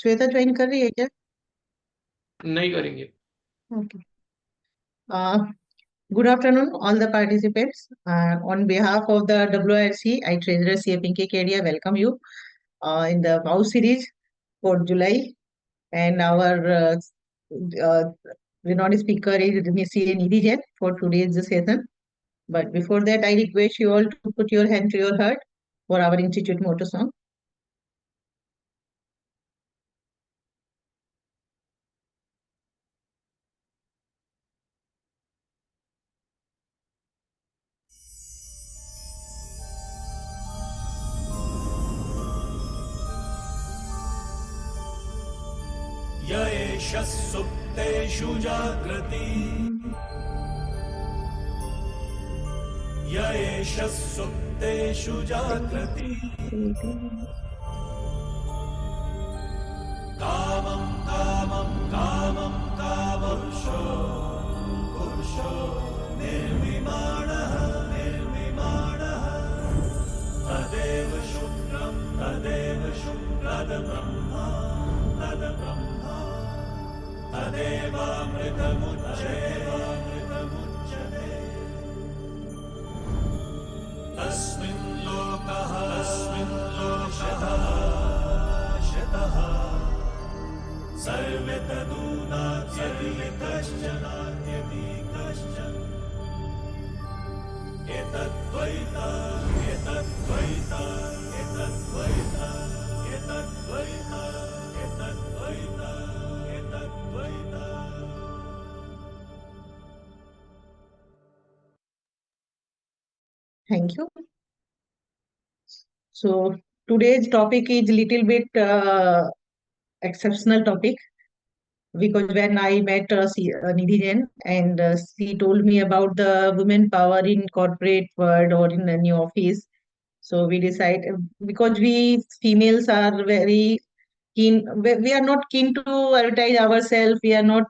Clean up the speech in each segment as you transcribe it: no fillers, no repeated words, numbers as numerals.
Shweta join कर रही है क्या? नहीं करेंगे। Okay. Good afternoon all the participants. On behalf of the WIRC, I Treasurer CA Pinky Kedia welcome you in the Mouse series for July. And our uh, renowned speaker is Miss CA Nidhi Jain for today's session. But before that, I request you all to put your hand to your heart for our Institute motto song. य एष सुप्तेषु जागृति य एष सुप्तेषु जागृति कामं कामं कामं कामपुरुषो पुरुषो निर्विमाणः निर्विमाणः तदेव शुक्रं तदेव शुक्रदब्रह्मा तदब्रह्मा तदेवामृतमुच्यते तस्मिन् लोकः शतः सर्वे तदूनात्यपि कश्चन एतद्वैता एतद्वैता एतद्वैता एतद्वैता एतद्वैता एतद्वैता। Thank you. So today's topic is little bit exceptional topic because when I met Nidhi Jain and she told me about the women power in corporate world or in any office. So we decide because we females are very keen. We are not keen to advertise ourselves. We are not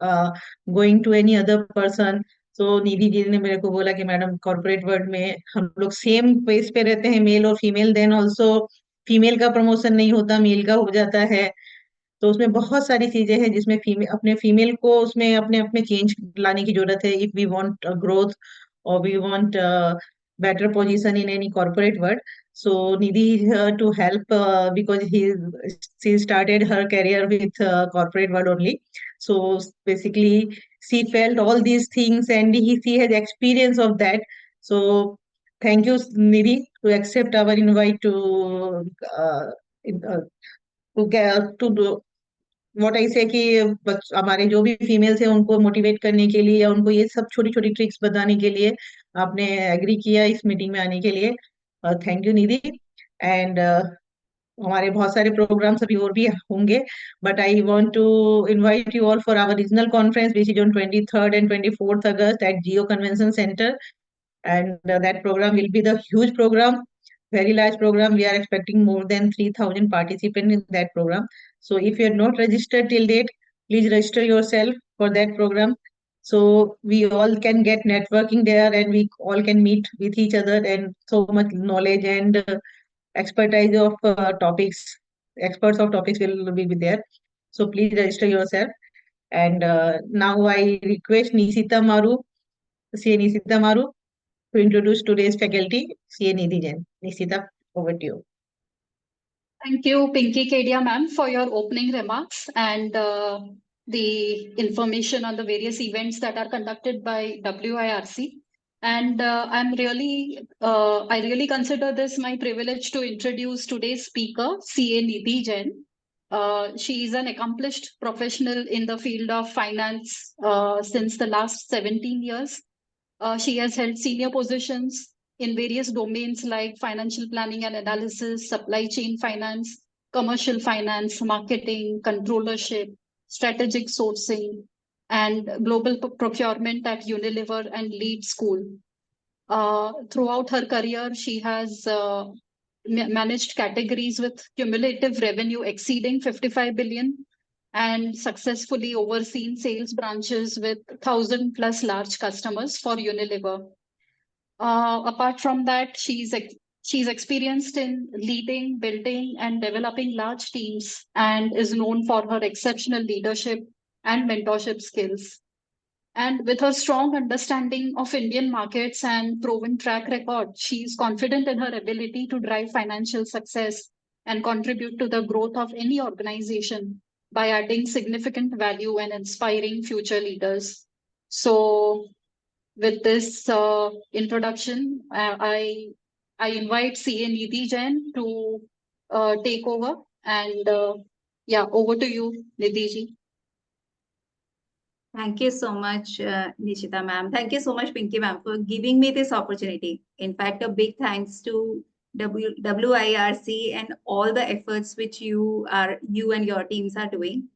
uh, going to any other person. तो निधि जी ने मेरे को बोला कि madam corporate world में हम लोग same page पे रहते हैं, मेल और फीमेल, देन ऑल्सो फीमेल का प्रमोशन नहीं होता, मेल का हो जाता है। तो उसमें बहुत सारी चीजें हैं जिसमें फीमेल अपने फीमेल को उसमें अपने अपने चेंज लाने की जरूरत है if we want growth or we want better position in any corporate world. So Nidhi is here to help because she started her career with corporate world only. So basically she felt all these things and she has experience of that. So thank you Nidhi to accept our invite to uh, uh, to do what I से कि हमारे जो भी females हैं उनको motivate करने के लिए या उनको ये सब छोटी छोटी ट्रिक्स बताने के लिए आपने एग्री किया इस मीटिंग में आने के लिए। Thank you Nidhi. एंड हमारे बहुत सारे प्रोग्राम्स अभी और भी होंगे, but I want to invite you all for our regional conference which is on 23rd and 24th August at Geo Convention Center. And that program will be the huge program, very large program. We are expecting more than 3,000 participants in that program. So if you are not registered till date, please register yourself for that program. So we all can get networking there and we all can meet with each other and so much knowledge and expertise of topics, experts of topics will be there. So please register yourself. And now I request Nisita Maru, CA Nisita Maru, to introduce today's faculty, CA Nidhi Jain. Nisita, over to you. Thank you, Pinky Kedia ma'am, for your opening remarks and the information on the various events that are conducted by WIRC. And I really consider this my privilege to introduce today's speaker, CA Nidhi Jain. She is an accomplished professional in the field of finance since the last 17 years. She has held senior positions in various domains like financial planning and analysis, supply chain finance, commercial finance, marketing, controllership, strategic sourcing, and global procurement at Unilever and Lead School. Throughout her career, she has managed categories with cumulative revenue exceeding 55 billion and successfully overseen sales branches with 1,000 plus large customers for Unilever. Apart from that, She's experienced in leading, building, and developing large teams and is known for her exceptional leadership and mentorship skills. And with her strong understanding of Indian markets and proven track record, she is confident in her ability to drive financial success and contribute to the growth of any organization by adding significant value and inspiring future leaders. So, with this introduction, I invite CA Nidhi Jain to take over. And yeah, over to you, Nidhi ji. Thank you so much, Nishita ma'am. Thank you so much, Pinky ma'am, for giving me this opportunity. In fact, a big thanks to WIRC and all the efforts which you and your teams are doing.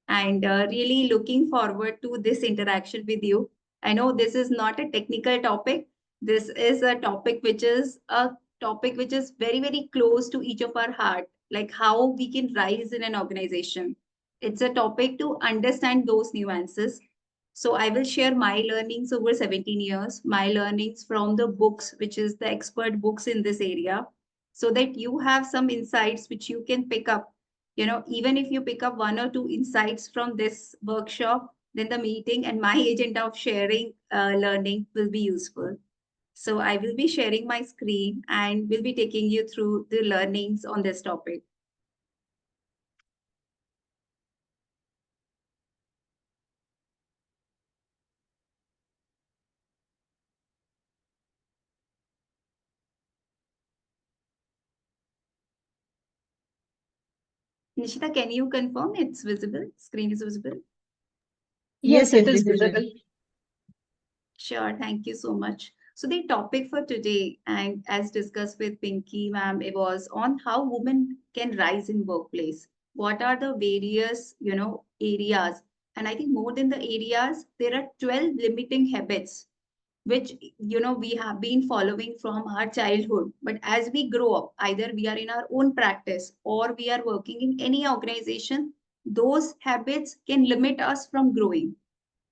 And really looking forward to this interaction with you. I know this is not a technical topic. This is a topic which is very, very close to each of our heart, like how we can rise in an organization. It's a topic to understand those nuances. So I will share my learnings over 17 years, my learnings from the books, which is the expert books in this area, so that you have some insights which you can pick up. Even if you pick up one or two insights from this workshop, then the meeting and my agenda of sharing learning will be useful. So I will be sharing my screen and will be taking you through the learnings on this topic. Nishita, can you confirm it's visible? Screen is visible? Yes, Yes, it is visible. visible. Sure, thank you so much. So the topic for today, and as discussed with Pinky ma'am, it was on how women can rise in workplace. What are the various, areas? And I think more than the areas, there are 12 limiting habits which we have been following from our childhood. But as we grow up, either we are in our own practice or we are working in any organization, those habits can limit us from growing.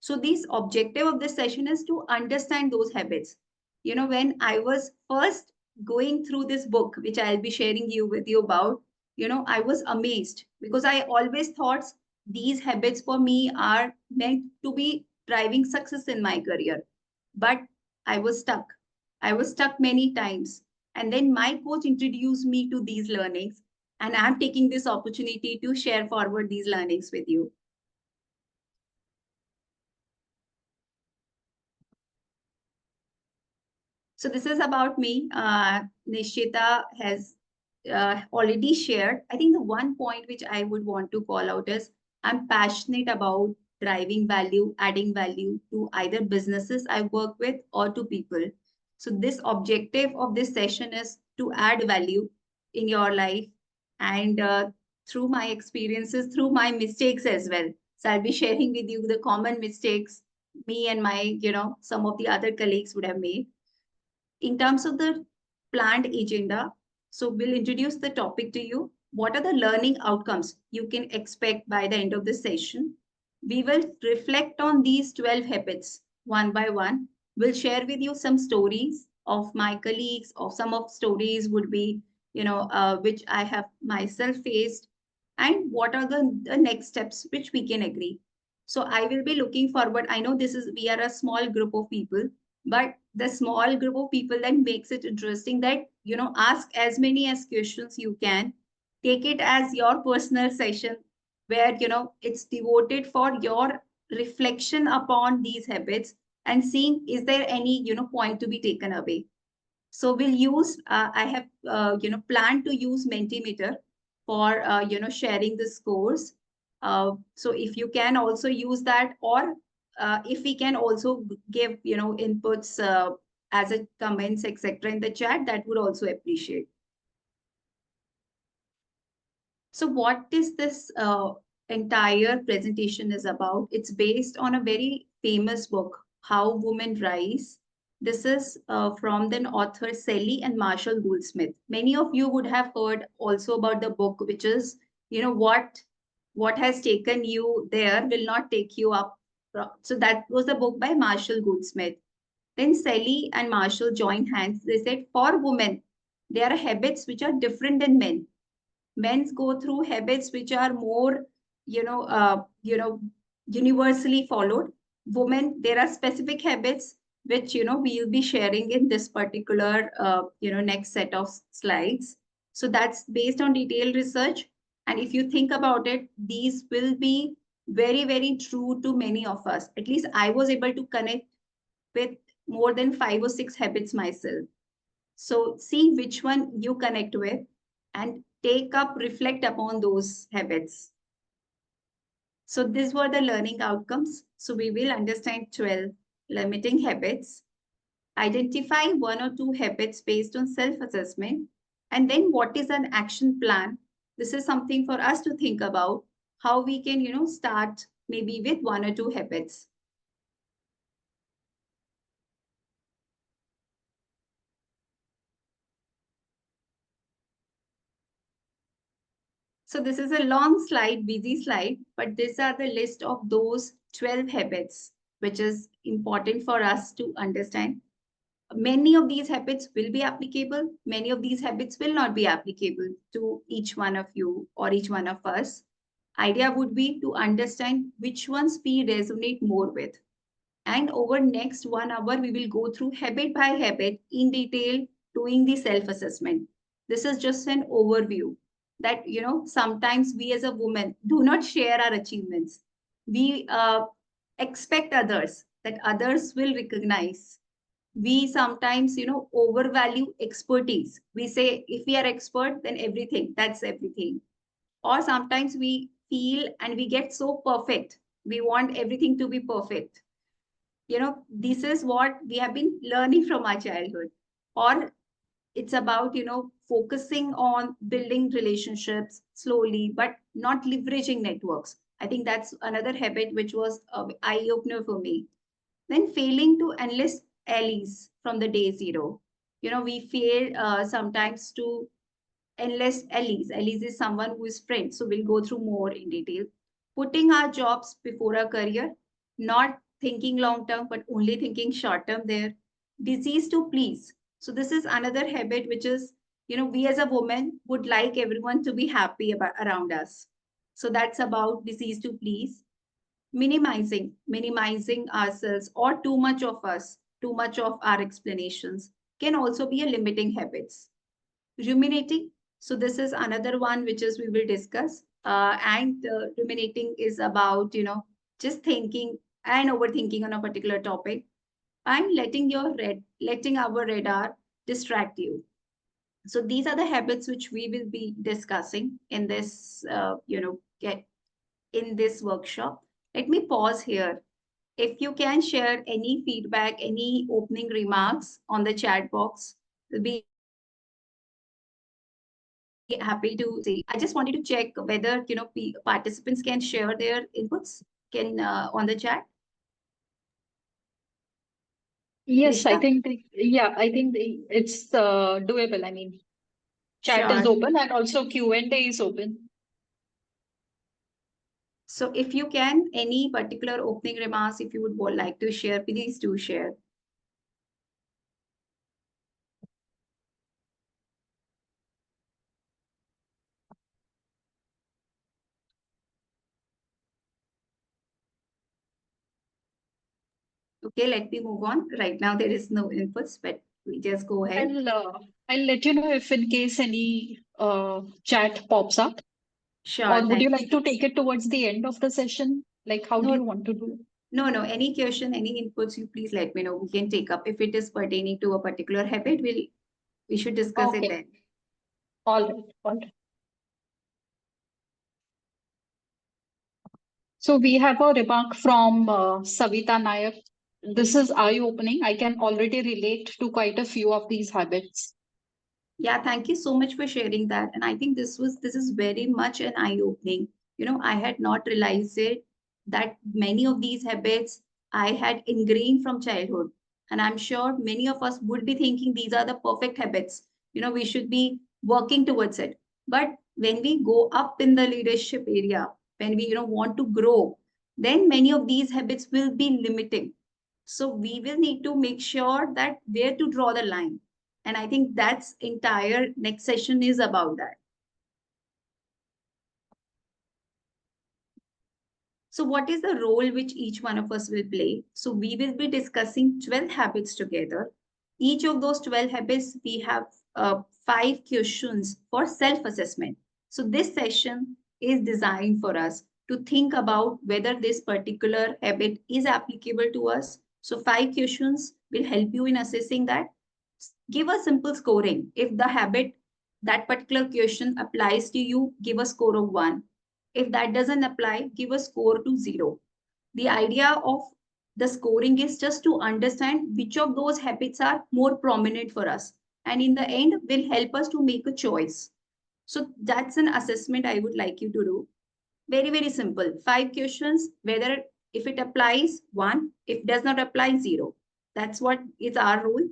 So this objective of this session is to understand those habits. When I was first going through this book, which I'll be sharing with you about, I was amazed because I always thought these habits for me are meant to be driving success in my career. But I was stuck. I was stuck many times. And then my coach introduced me to these learnings, and I'm taking this opportunity to share forward these learnings with you. So this is about me. Nishita has already shared. I think the one point which I would want to call out is I'm passionate about driving value, adding value to either businesses I work with or to people. So this objective of this session is to add value in your life and through my experiences, through my mistakes as well. So I'll be sharing with you the common mistakes me and my, some of the other colleagues would have made. In terms of the planned agenda, so we'll introduce the topic to you. What are the learning outcomes you can expect by the end of the session? We will reflect on these 12 habits one by one. We'll share with you some stories of my colleagues, or some of stories would be, which I have myself faced, and what are the next steps which we can agree. So I will be looking forward. I know we are a small group of people, but the small group of people that makes it interesting, that ask as many as questions you can, take it as your personal session where it's devoted for your reflection upon these habits and seeing is there any point to be taken away. So we'll use I have planned to use Mentimeter for sharing the scores. So if you can also use that, or if we can also give inputs as a comments etc in the chat, that would also appreciate. So what is this entire presentation is about? It's based on a very famous book, How Women Rise. This is from the author Sally and Marshall Goldsmith. Many of you would have heard also about the book, which is, what has taken you there will not take you up. So that was the book by Marshall Goldsmith. Then Sally and Marshall joined hands. They said, for women, There are habits which are different than men. Men's go through habits which are more, universally followed. Women, there are specific habits which, we will be sharing in this particular, next set of slides. So that's based on detailed research. And if you think about it, these will be very, very true to many of us. At least I was able to connect with more than 5 or 6 habits myself. So see which one you connect with and reflect upon those habits. So these were the learning outcomes. So we will understand 12 limiting habits, identify 1 or 2 habits based on self-assessment, and then what is an action plan? This is something for us to think about, how we can, start maybe with 1 or 2 habits. So this is a long slide, busy slide, but these are the list of those 12 habits, which is important for us to understand. Many of these habits will be applicable. Many of these habits will not be applicable to each one of you or each one of us. Idea would be to understand which ones we resonate more with. And over next 1 hour, we will go through habit by habit in detail, doing the self-assessment. This is just an overview that, sometimes we as a woman do not share our achievements. We expect others that others will recognize. We sometimes, overvalue expertise. We say, if we are expert, then everything, that's everything. Or sometimes we feel and we get so perfect. We want everything to be perfect. This is what we have been learning from our childhood. Or it's about, focusing on building relationships slowly, but not leveraging networks. I think that's another habit which was an eye opener for me. Then failing to enlist allies from the day zero. We fail sometimes to enlist allies. Allies is someone who is friend. So we'll go through more in detail. Putting our jobs before our career, not thinking long term, but only thinking short term there. Disease to please. So this is another habit which is, we as a woman would like everyone to be happy around us. So that's about disease to please. Minimizing ourselves or too much of us, too much of our explanations can also be a limiting habits. Ruminating. So this is another one which is we will discuss. And ruminating is about, just thinking and overthinking on a particular topic and letting our radar distract you. So these are the habits which we will be discussing in this, in this workshop. Let me pause here. If you can share any feedback, any opening remarks on the chat box, we'll be happy to see. I just wanted to check whether, participants can share their inputs on the chat. Yes, I Nishtha? think, I think it's doable. I mean, chat is Sure. open and also Q&A is open. So if you can, any particular opening remarks, if you would like to share, please do share. Okay, let me move on. Right now, there is no inputs, but we just go ahead. I'll let you know if in case any chat pops up. Sure. Or would you like to take it towards the end of the session? Like, how do you want to do? No. Any question, any inputs, you please let me know. We can take up. If it is pertaining to a particular habit, we should discuss it then. All right. So we have a remark from Savita Nayak. This is eye-opening. I can already relate to quite a few of these habits. Yeah, thank you so much for sharing that. And I think this is very much an eye-opening. I had not realized it that many of these habits I had ingrained from childhood. And I'm sure many of us would be thinking these are the perfect habits. We should be working towards it. But when we go up in the leadership area, when we, want to grow, then many of these habits will be limiting. So we will need to make sure that where to draw the line. And I think that's entire next session is about that. So what is the role which each one of us will play? So we will be discussing 12 habits together. Each of those 12 habits, we have 5 questions for self-assessment. So this session is designed for us to think about whether this particular habit is applicable to us. So 5 questions will help you in assessing that. Give a simple scoring. If the habit, that particular question applies to you, give a score of 1. If that doesn't apply, give a score to 0. The idea of the scoring is just to understand which of those habits are more prominent for us. And in the end, will help us to make a choice. So that's an assessment I would like you to do. Very, very simple. 5 questions, whether if it applies, 1, if does not apply, 0. That's what is our rule.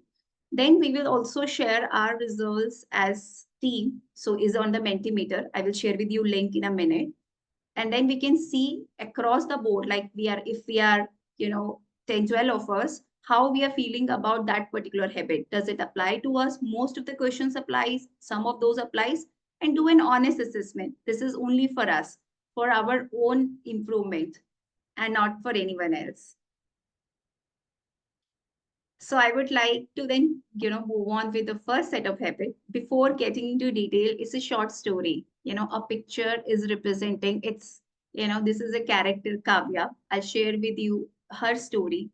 Then we will also share our results as team. So is on the Mentimeter. I will share with you link in a minute. And then we can see across the board, like if we are, 10, 12 of us, how we are feeling about that particular habit. Does it apply to us? Most of the questions applies, some of those applies, and do an honest assessment. This is only for us, for our own improvement and not for anyone else. So I would like to then, move on with the first set of habit. Before getting into detail, it's a short story. A picture is representing this is a character, Kavya. I'll share with you her story.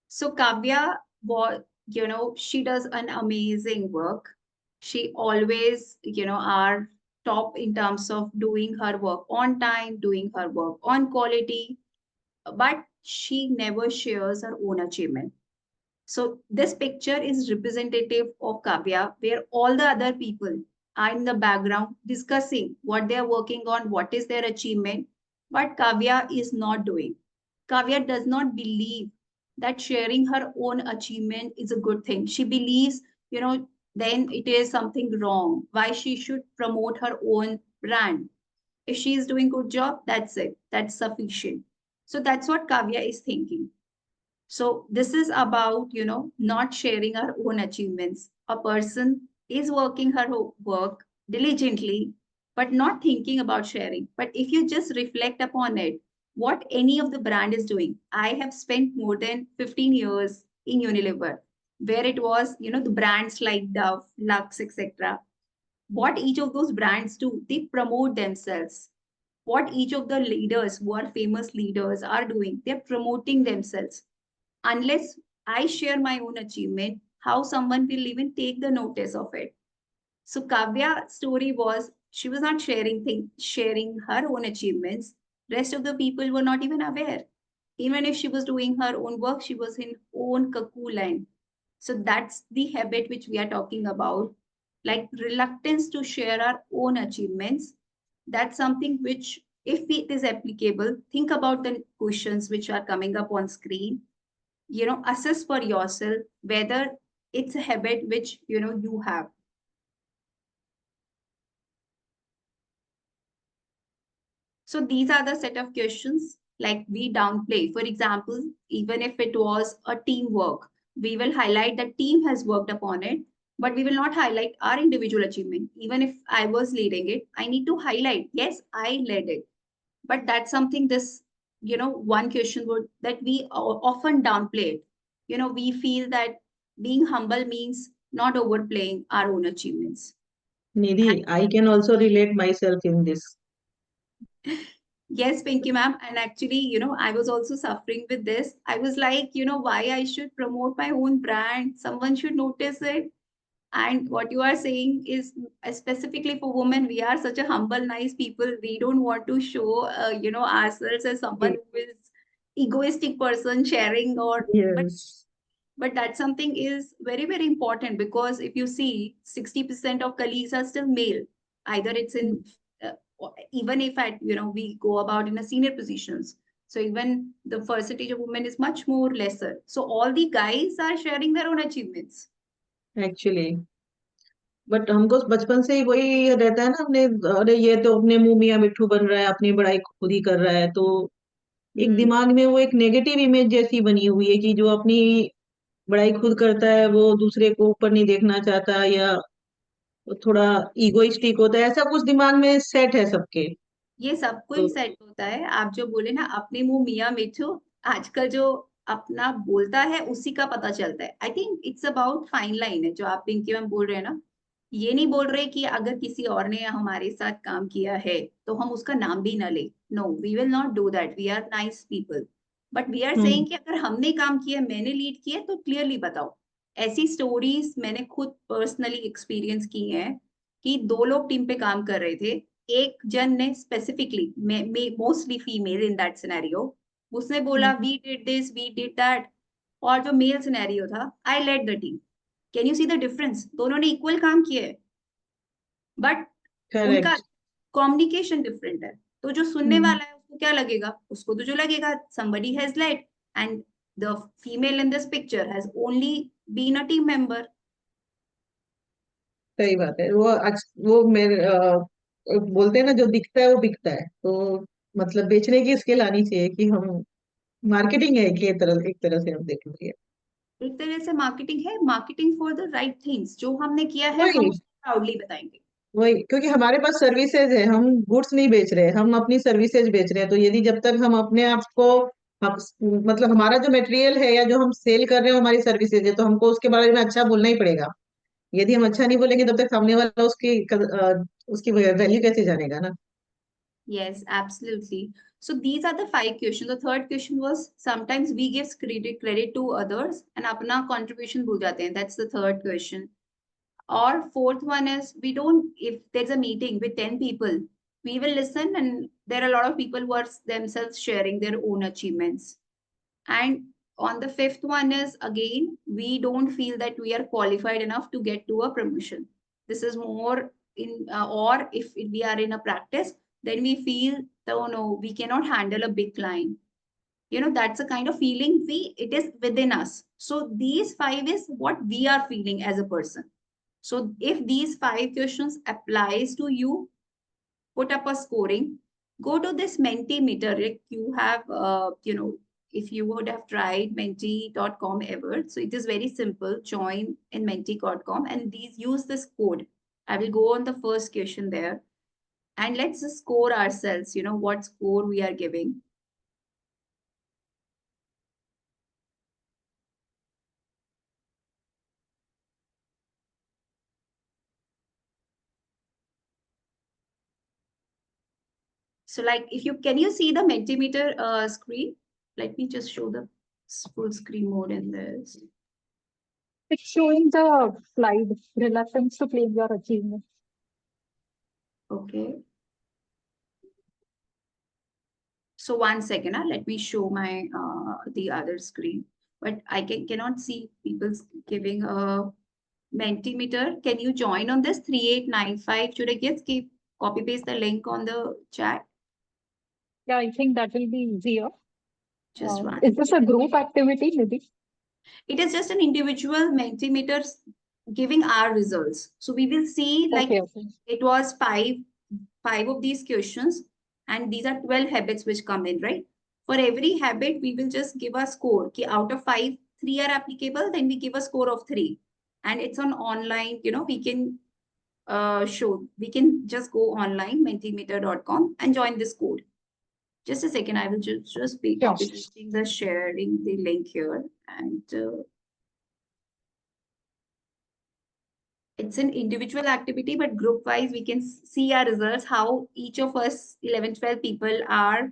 So Kavya was, she does an amazing work. She always, are top in terms of doing her work on time, doing her work on quality, but she never shares her own achievement. So this picture is representative of Kavya, where all the other people are in the background discussing what they are working on, what is their achievement, but Kavya is not doing. Kavya does not believe that sharing her own achievement is a good thing. She believes, then it is something wrong. Why she should promote her own brand? If she is doing good job, that's it. That's sufficient. So that's what Kavya is thinking. So this is about, not sharing our own achievements. A person is working her work diligently, but not thinking about sharing. But if you just reflect upon it, what any of the brand is doing, I have spent more than 15 years in Unilever, where it was, the brands like Dove, Lux, etc. What each of those brands do, they promote themselves. What each of the leaders who are famous leaders are doing, they're promoting themselves. Unless I share my own achievement, how someone will even take the notice of it. So Kavya's story was she was not sharing her own achievements. Rest of the people were not even aware. Even if she was doing her own work, she was in own cuckoo land. So that's the habit which we are talking about, like reluctance to share our own achievements. That's something which, if it is applicable, think about the questions which are coming up on screen. Assess for yourself whether it's a habit which you have. So these are the set of questions, like we downplay. For example, even if it was a teamwork, we will highlight that team has worked upon it, but we will not highlight our individual achievement. Even if I was leading it, I need to highlight, yes, I led it. But that's something this, one question would that we often downplay it. We feel that being humble means not overplaying our own achievements. Nidhi, I can also relate myself in this. Yes, Pinky ma'am. And actually, I was also suffering with this. I was like, why I should promote my own brand? Someone should notice it. And what you are saying is specifically for women, we are such a humble, nice people. We don't want to show, ourselves as someone who is egoistic person sharing Yes. but that's something is very, very important because if you see 60% of colleagues are still male, either it's in, uh, even if we go about in a senior positions. So even the percentage of women is much more lesser. So all the guys are sharing their own achievements. Actually but हमको बचपन से ही वही रहता है ना हमने अरे ये तो अपने मुंह मियां मिट्ठू बन रहा है अपनी बड़ाई खुद ही कर रहा है तो एक दिमाग में वो एक नेगेटिव इमेज जैसी बनी हुई है कि जो अपनी बड़ाई खुद करता है, वो दूसरे को ऊपर नहीं देखना चाहता, या वो थोड़ा इगोइस्टिक होता है, ऐसा कुछ दिमाग में सेट है सबके। ये सबको तो ही सेट होता है। आप जो बोले ना अपने मुंह मियां मिठू, आजकल जो अपना बोलता है उसी का पता चलता है। I think it's about fine line है जो आप पिंकी मैम बोल रहे हैं ना। ये नहीं बोल रहे कि अगर किसी और ने हमारे साथ काम किया है तो हम उसका नाम भी ना ले। No, we will not do that, we are nice people. But we are hmm. Saying कि अगर हमने काम किया, मैंने लीड किया, तो क्लियरली बताओ। ऐसी स्टोरीज मैंने खुद पर्सनली एक्सपीरियंस की हैं कि दो लोग टीम पे काम कर रहे थे। एक जन ने specifically, mostly female in that scenario, उसने बोला we did this we did that. और जो मेल सिनेरियो था, I led the team. Can you see the difference? दोनों ने इक्वल काम किया है, बट उनका करेक्ट। कम्युनिकेशन डिफरेंट है। तो जो सुनने हम्म। वाला है उसको क्या लगेगा? उसको तो जो लगेगा somebody has led and the female in this picture has only been a team member. सही बात है। वो आज वो मेरे बोलते हैं ना, जो दिखता है वो बिकता है। तो मतलब बेचने की स्किल आनी चाहिए कि हम, मार्केटिंग है कि एक तरह से हम देख लीजिए। एक तरह से मार्केटिंग है, marketing for the right things. जो हमने किया है हम वही उसको प्राउडली बताएंगे। वही क्योंकि हमारे पास सर्विसेज है, हम गुड्स नहीं बेच रहे, हम अपनी सर्विसेज बेच रहे हैं। तो यदि जब तक हम अपने आप को, हम, मतलब हमारा जो मटेरियल है या जो हम सेल कर रहे हो हमारी सर्विसेज है, तो हमको उसके बारे में अच्छा बोलना ही पड़ेगा। यदि हम अच्छा नहीं बोलेंगे तब तक सामने वाला उसकी वैल्यू कैसे जानेगा ना। Yes, absolutely. So these are the five questions. The third question was sometimes we give credit to others and अपना contribution भूल जाते हैं. That's the third question. Or fourth one is we don't, if there's a meeting with 10 people, we will listen and there are a lot of people who are themselves sharing their own achievements. And on the fifth one is again, we don't feel that we are qualified enough to get to a promotion. This is more in, or if we are in a practice, then we feel, oh no, we cannot handle a big client. You know, that's a kind of feeling it is within us. So these five is what we are feeling as a person. So if these five questions applies to you, put up a scoring, go to this Mentimeter. Like you have, if you would have tried menti.com ever, so it is very simple. Join in menti.com and these use this code. I will go on the first question there and let's just score ourselves, what score we are giving. So like if you, can you see the Mentimeter screen? Let me just show the full screen mode in this. It's showing the slide, reluctance to claim your achievement. Okay. So one second, let me show my the other screen. But I cannot see people giving a Mentimeter. Can you join on this 3895? Should I just keep copy paste the link on the chat? Yeah, I think that will be easier. Just one. Is this a group activity, Nidhi? It is just an individual Mentimeters giving our results. So we will see like Okay, okay. it was five of these questions, and these are 12 habits which come in, right? For every habit, we will just give a score. Ki out of five, three are applicable, then we give a score of three. And it's on online, we can we can just go online, mentimeter.com and join this code. Just a second, I will just be Sure. copy pasting the sharing the link here. And it's an individual activity, but group wise, we can see our results, how each of us 11, 12 people are,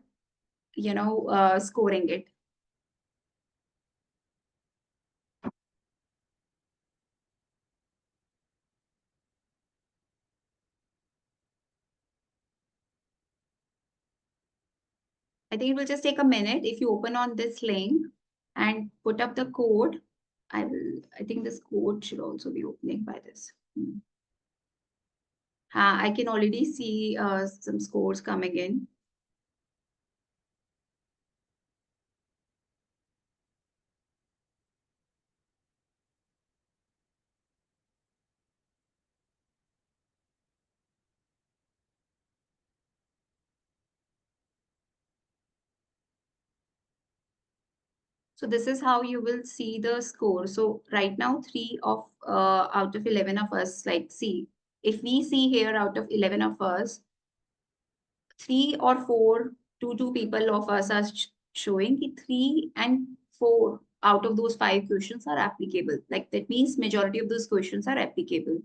scoring it. I think it will just take a minute. If you open on this link and put up the code, I think this code should also be opening by this. I can already see some scores coming in. So this is how you will see the score. So right now, 3 of out of 11 of us, like see, if we see here out of 11 of us, 3 or 4, 2 people of us are showing 3 and 4 out of those 5 questions are applicable. Like that means majority of those questions are applicable.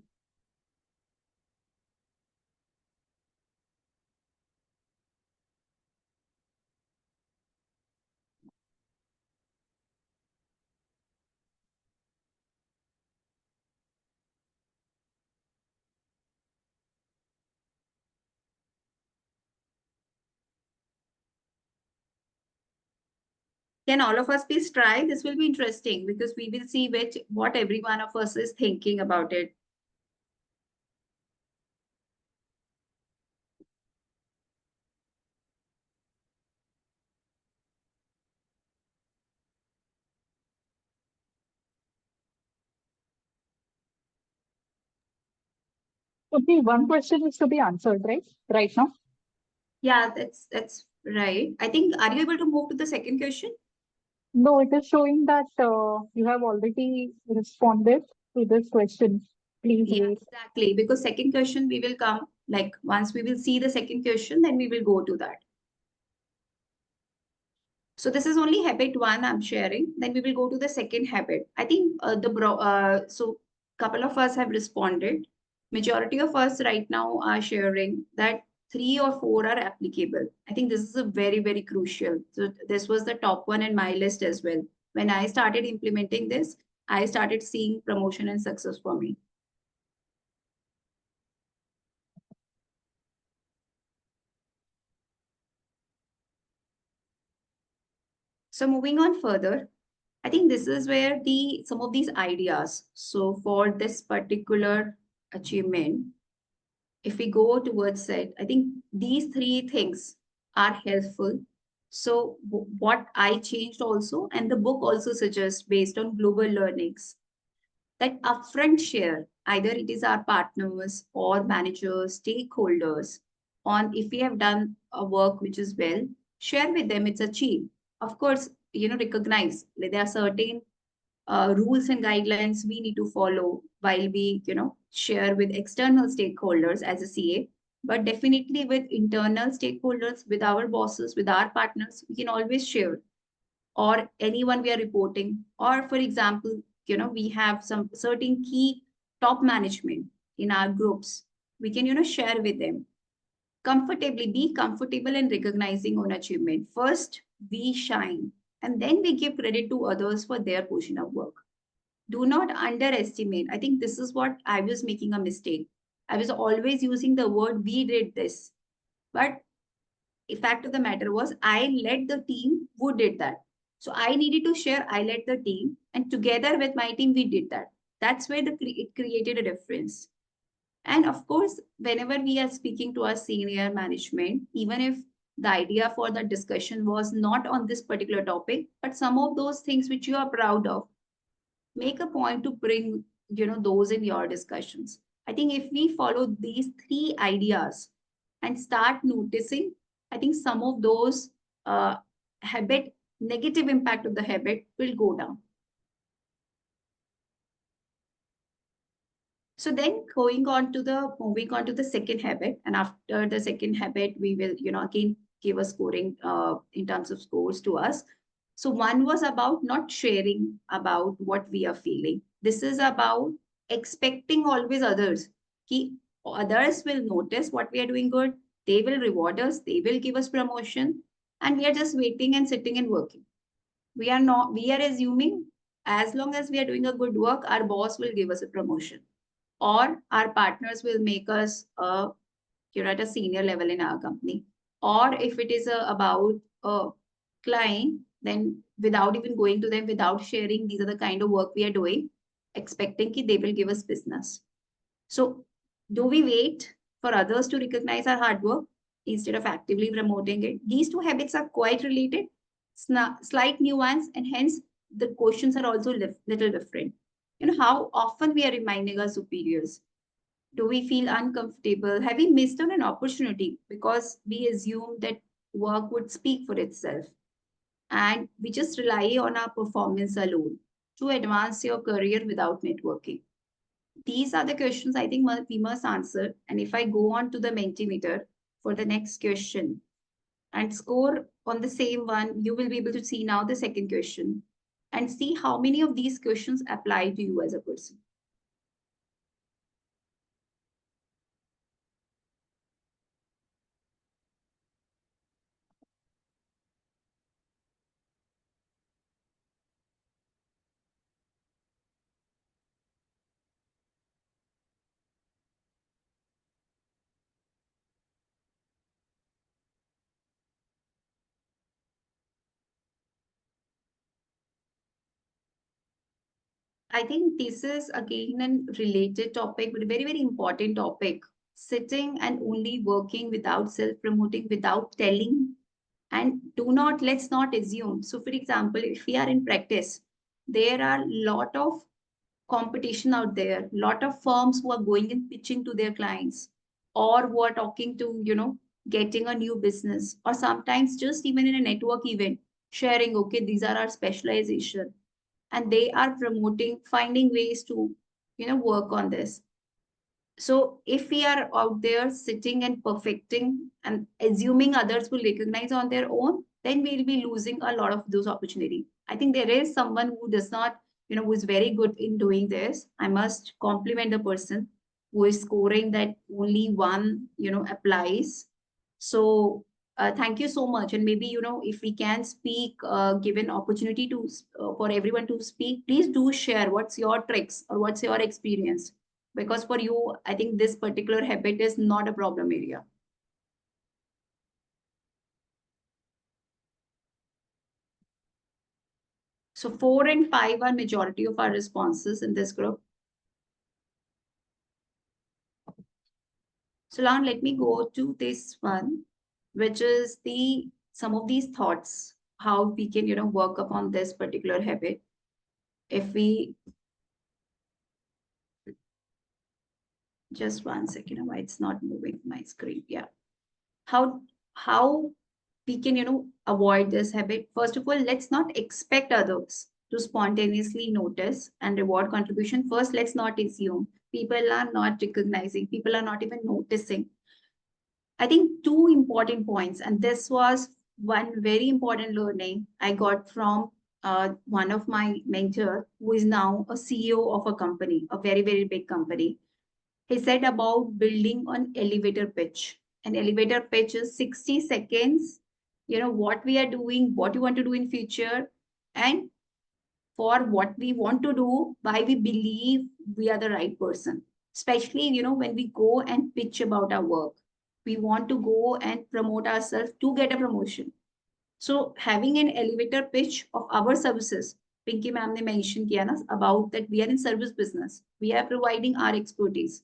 Can all of us please try? This will be interesting because we will see what every one of us is thinking about it. Okay, one question is to be answered, right? Right now. Yeah, that's right. I think, are you able to move to the second question? No, it is showing that you have already responded to this question. Please Yeah, wait. exactly. Because second question we will come, like once we will see the second question, then we will go to that. So this is only habit 1 I'm sharing. Then we will go to the second habit. I think so couple of us have responded. Majority of us right now are sharing that 3 or 4 are applicable. I think this is a very, very crucial. So this was the top one in my list as well. When I started implementing this, I started seeing promotion and success for me. So moving on further, I think this is where some of these ideas. So for this particular achievement, if we go towards it, I think these 3 things are helpful. So what I changed also, and the book also suggests based on global learnings, that upfront share, either it is our partners or managers, stakeholders, on if we have done a work which is well, share with them it's achieved. Of course, recognize that there are certain rules and guidelines we need to follow while we, share with external stakeholders as a CA. But definitely with internal stakeholders, with our bosses, with our partners, we can always share, or anyone we are reporting. Or for example, we have some certain key top management in our groups. We can, share with them. Comfortably, be comfortable in recognizing own achievement. First, we shine, and then we give credit to others for their portion of work. Do not underestimate. I think this is what I was making a mistake. I was always using the word we did this. But the fact of the matter was I led the team who did that. So I needed to share I led the team, and together with my team, we did that. That's where it created a difference. And of course, whenever we are speaking to our senior management, even if the idea for the discussion was not on this particular topic, but some of those things which you are proud of, make a point to bring, those in your discussions. I think if we follow these 3 ideas and start noticing, I think some of those habit, negative impact of the habit will go down. So then moving on to the second habit, and after the second habit, we will, again give a scoring in terms of scores to us. So one was about not sharing about what we are feeling. This is about expecting always others. Others will notice what we are doing good. They will reward us. They will give us promotion. And we are just waiting and sitting and working. We are assuming as long as we are doing a good work, our boss will give us a promotion, or our partners will make us at a senior level in our company. Or if it is about a client, then without even going to them, without sharing, these are the kind of work we are doing, expecting that they will give us business. So do we wait for others to recognize our hard work instead of actively promoting it? These 2 habits are quite related, slight nuance, and hence the questions are also little different. How often we are reminding our superiors? Do we feel uncomfortable? Have we missed on an opportunity because we assume that work would speak for itself? and we just rely on our performance alone to advance your career without networking? These are the questions I think we must answer. And if I go on to the Mentimeter for the next question and score on the same one, you will be able to see now the second question and see how many of these questions apply to you as a person. I think this is again a related topic, but a very, very important topic. Sitting and only working without self-promoting, without telling, and let's not assume. So, for example, if we are in practice, there are a lot of competition out there, lot of firms who are going and pitching to their clients, or who are talking to, getting a new business, or sometimes just even in a network event, sharing, okay, these are our specialization, and they are promoting, finding ways to, work on this. So if we are out there sitting and perfecting and assuming others will recognize on their own, then we'll be losing a lot of those opportunities. I think there is someone who does not, who is very good in doing this. I must compliment the person who is scoring that only one, applies. So thank you so much. And maybe, if we can speak, give an opportunity to for everyone to speak, please do share what's your tricks or what's your experience. Because for you, I think this particular habit is not a problem area. So 4 and 5 are majority of our responses in this group. So now let me go to this one, which is some of these thoughts, how we can, work upon this particular habit. If we just 1 second, why it's not moving my screen. Yeah. How we can, avoid this habit. First of all, let's not expect others to spontaneously notice and reward contribution. First, let's not assume. People are not recognizing, people are not even noticing. I think 2 important points, and this was one very important learning I got from one of my mentor, who is now a CEO of a company, a very, very big company. He said about building an elevator pitch. An elevator pitch is 60 seconds, what we are doing, what you want to do in future, and for what we want to do, why we believe we are the right person. Especially, when we go and pitch about our work, we want to go and promote ourselves to get a promotion. So having an elevator pitch of our services, Pinky ma'am ne mentioned kiya na, about that we are in service business. We are providing our expertise.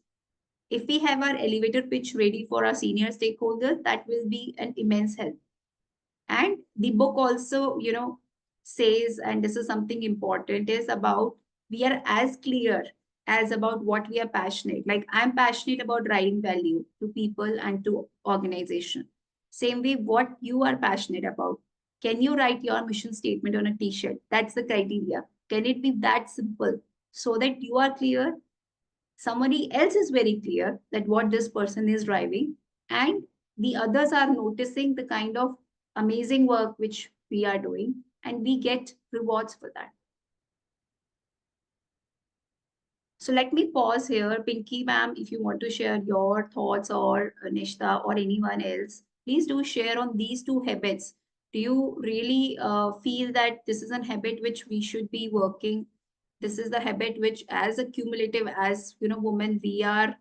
If we have our elevator pitch ready for our senior stakeholders, that will be an immense help. And the book also, says, and this is something important, is about we are as clear as about what we are passionate. Like I'm passionate about driving value to people and to organization. Same way, what you are passionate about. Can you write your mission statement on a t-shirt? That's the criteria. Can it be that simple so that you are clear? Somebody else is very clear that what this person is driving, and the others are noticing the kind of amazing work which we are doing, and we get rewards for that. So let me pause here. Pinky ma'am, if you want to share your thoughts, or Nishta or anyone else, please do share on these 2 habits. Do you really feel that this is a habit which we should be working? This is the habit which, as a cumulative, as women, we are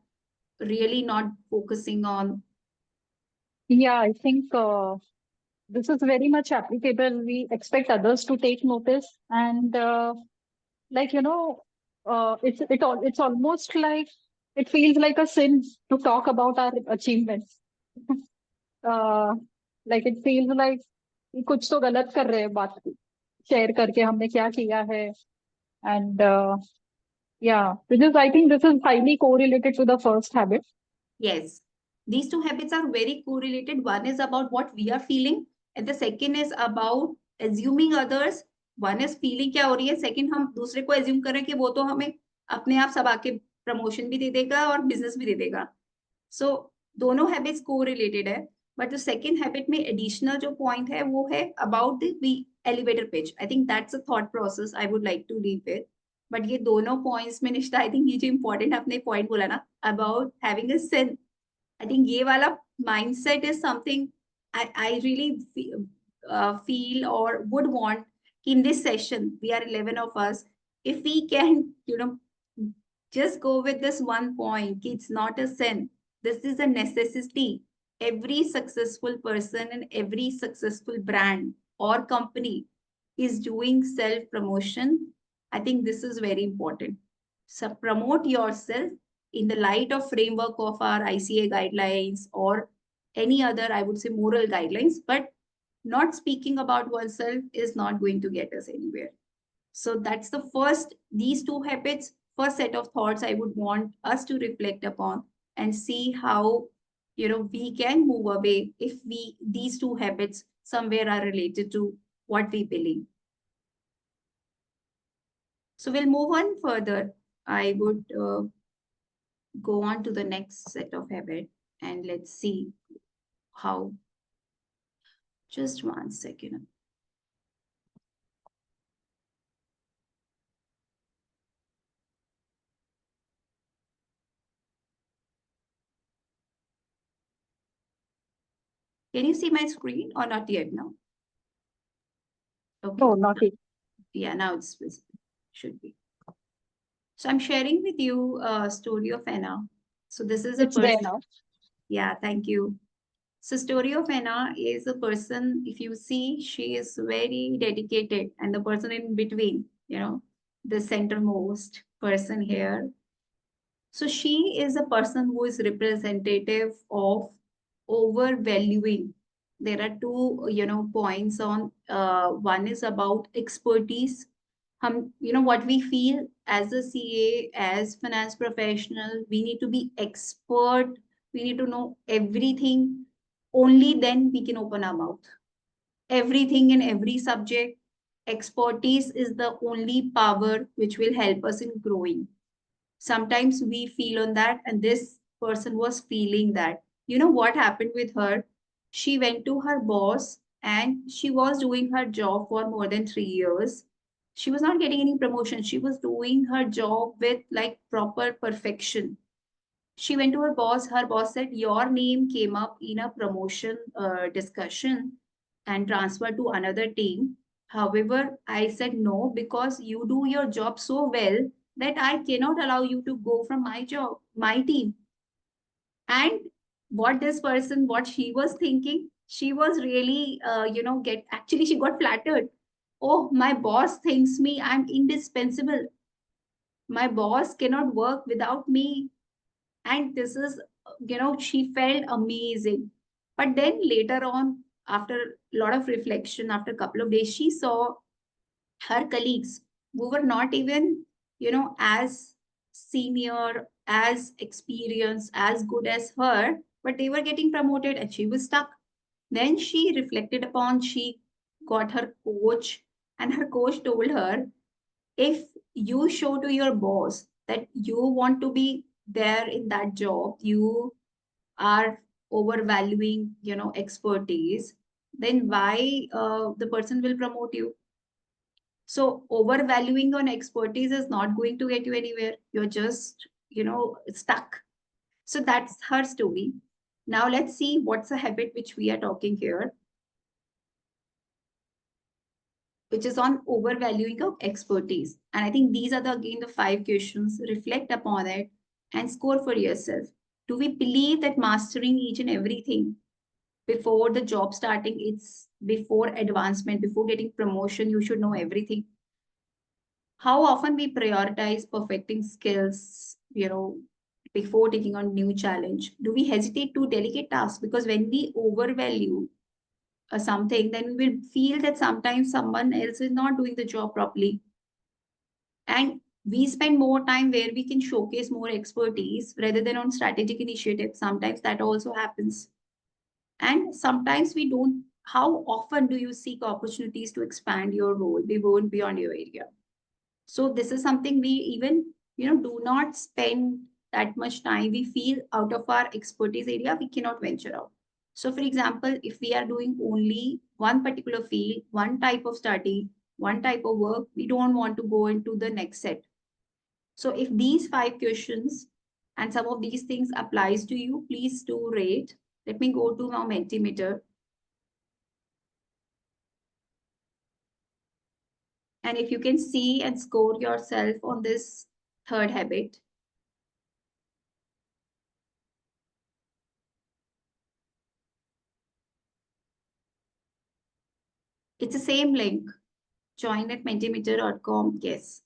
really not focusing on. Yeah, I think this is very much applicable. We expect others to take notice, and like it's almost like it feels like a sin to talk about our achievements. uh, like it feels like कि कुछ तो गलत कर रहे हैं बात share करके हमने क्या किया है. And yeah, because I think this is highly correlated to the first habit. Yes, these 2 habits are very correlated. One is about what we are feeling, and the second is about assuming others, one is feeling क्या हो रही है, second हम दूसरे को assume कर रहे हैं कि वो तो हमें अपने आप सब आके promotion भी दे देगा और business भी दे देगा. So दोनों habits co-related है. But the second habit में additional जो point है वो है about the elevator pitch. I think that's a thought process I would like to leave with. But ये दोनों points में निष्ठा, I think ये जो important आपने point बोला ना about having a sin, I think ये वाला mindset is something I really feel or would want in this session. We are 11 of us. If we can, just go with this one point, it's not a sin. This is a necessity. Every successful person and every successful brand or company is doing self-promotion. I think this is very important. So promote yourself in the light of framework of our ICA guidelines or any other, I would say, moral guidelines, but not speaking about oneself is not going to get us anywhere. So that's the first, these two habits, first set of thoughts I would want us to reflect upon and see how, we can move away if these two habits somewhere are related to what we believe. So we'll move on further. I would go on to the next set of habit and let's see how. Just 1 second. Can you see my screen or not yet now? Okay. No, not yet. Yeah, now it's visible. Should be. So I'm sharing with you a story of Anna. So this is a It's there person. now. Yeah, thank you. So story of Anna is a person, if you see, she is very dedicated, and the person in between, the centermost person here. So she is a person who is representative of overvaluing. There are two, points on. One is about expertise. What we feel as a CA, as finance professional, we need to be expert. We need to know everything. Only then we can open our mouth. Everything in every subject. Expertise is the only power which will help us in growing. Sometimes we feel on that, and this person was feeling that. You know what happened with her? She went to her boss and she was doing her job for more than 3 years. She was not getting any promotion. She was doing her job with like proper perfection. She went to her boss. Her boss said, your name came up in a promotion discussion and transferred to another team. However, I said no, because you do your job so well that I cannot allow you to go from my job, my team. And what she was thinking, she was really, actually she got flattered. Oh, my boss thinks me I'm indispensable. My boss cannot work without me. And this is, she felt amazing. But then later on, after a lot of reflection, after a couple of days, she saw her colleagues who were not even, as senior, as experienced, as good as her, but they were getting promoted and she was stuck. Then she reflected upon, she got her coach, and her coach told her, if you show to your boss that you want to be there in that job, you are overvaluing, expertise, then why the person will promote you? So overvaluing on expertise is not going to get you anywhere. You're just, stuck. So that's her story. Now let's see what's a habit which we are talking here, which is on overvaluing of expertise. And I think these are again the 5 questions. Reflect upon it and score for yourself. Do we believe that mastering each and everything before the job starting, it's before advancement, before getting promotion, you should know everything? How often we prioritize perfecting skills, before taking on new challenge? Do we hesitate to delegate tasks? Because when we overvalue something, then we will feel that sometimes someone else is not doing the job properly. And we spend more time where we can showcase more expertise rather than on strategic initiatives. Sometimes that also happens. And sometimes we don't how often do you seek opportunities to expand your role beyond your area? So this is something we even, do not spend that much time. We feel out of our expertise area, we cannot venture out. So for example, if we are doing only one particular field, one type of study, one type of work, we don't want to go into the next set. So if these 5 questions and some of these things applies to you, please do rate. Let me go to now Mentimeter. And if you can see and score yourself on this third habit. It's the same link. Join at mentimeter.com. Yes.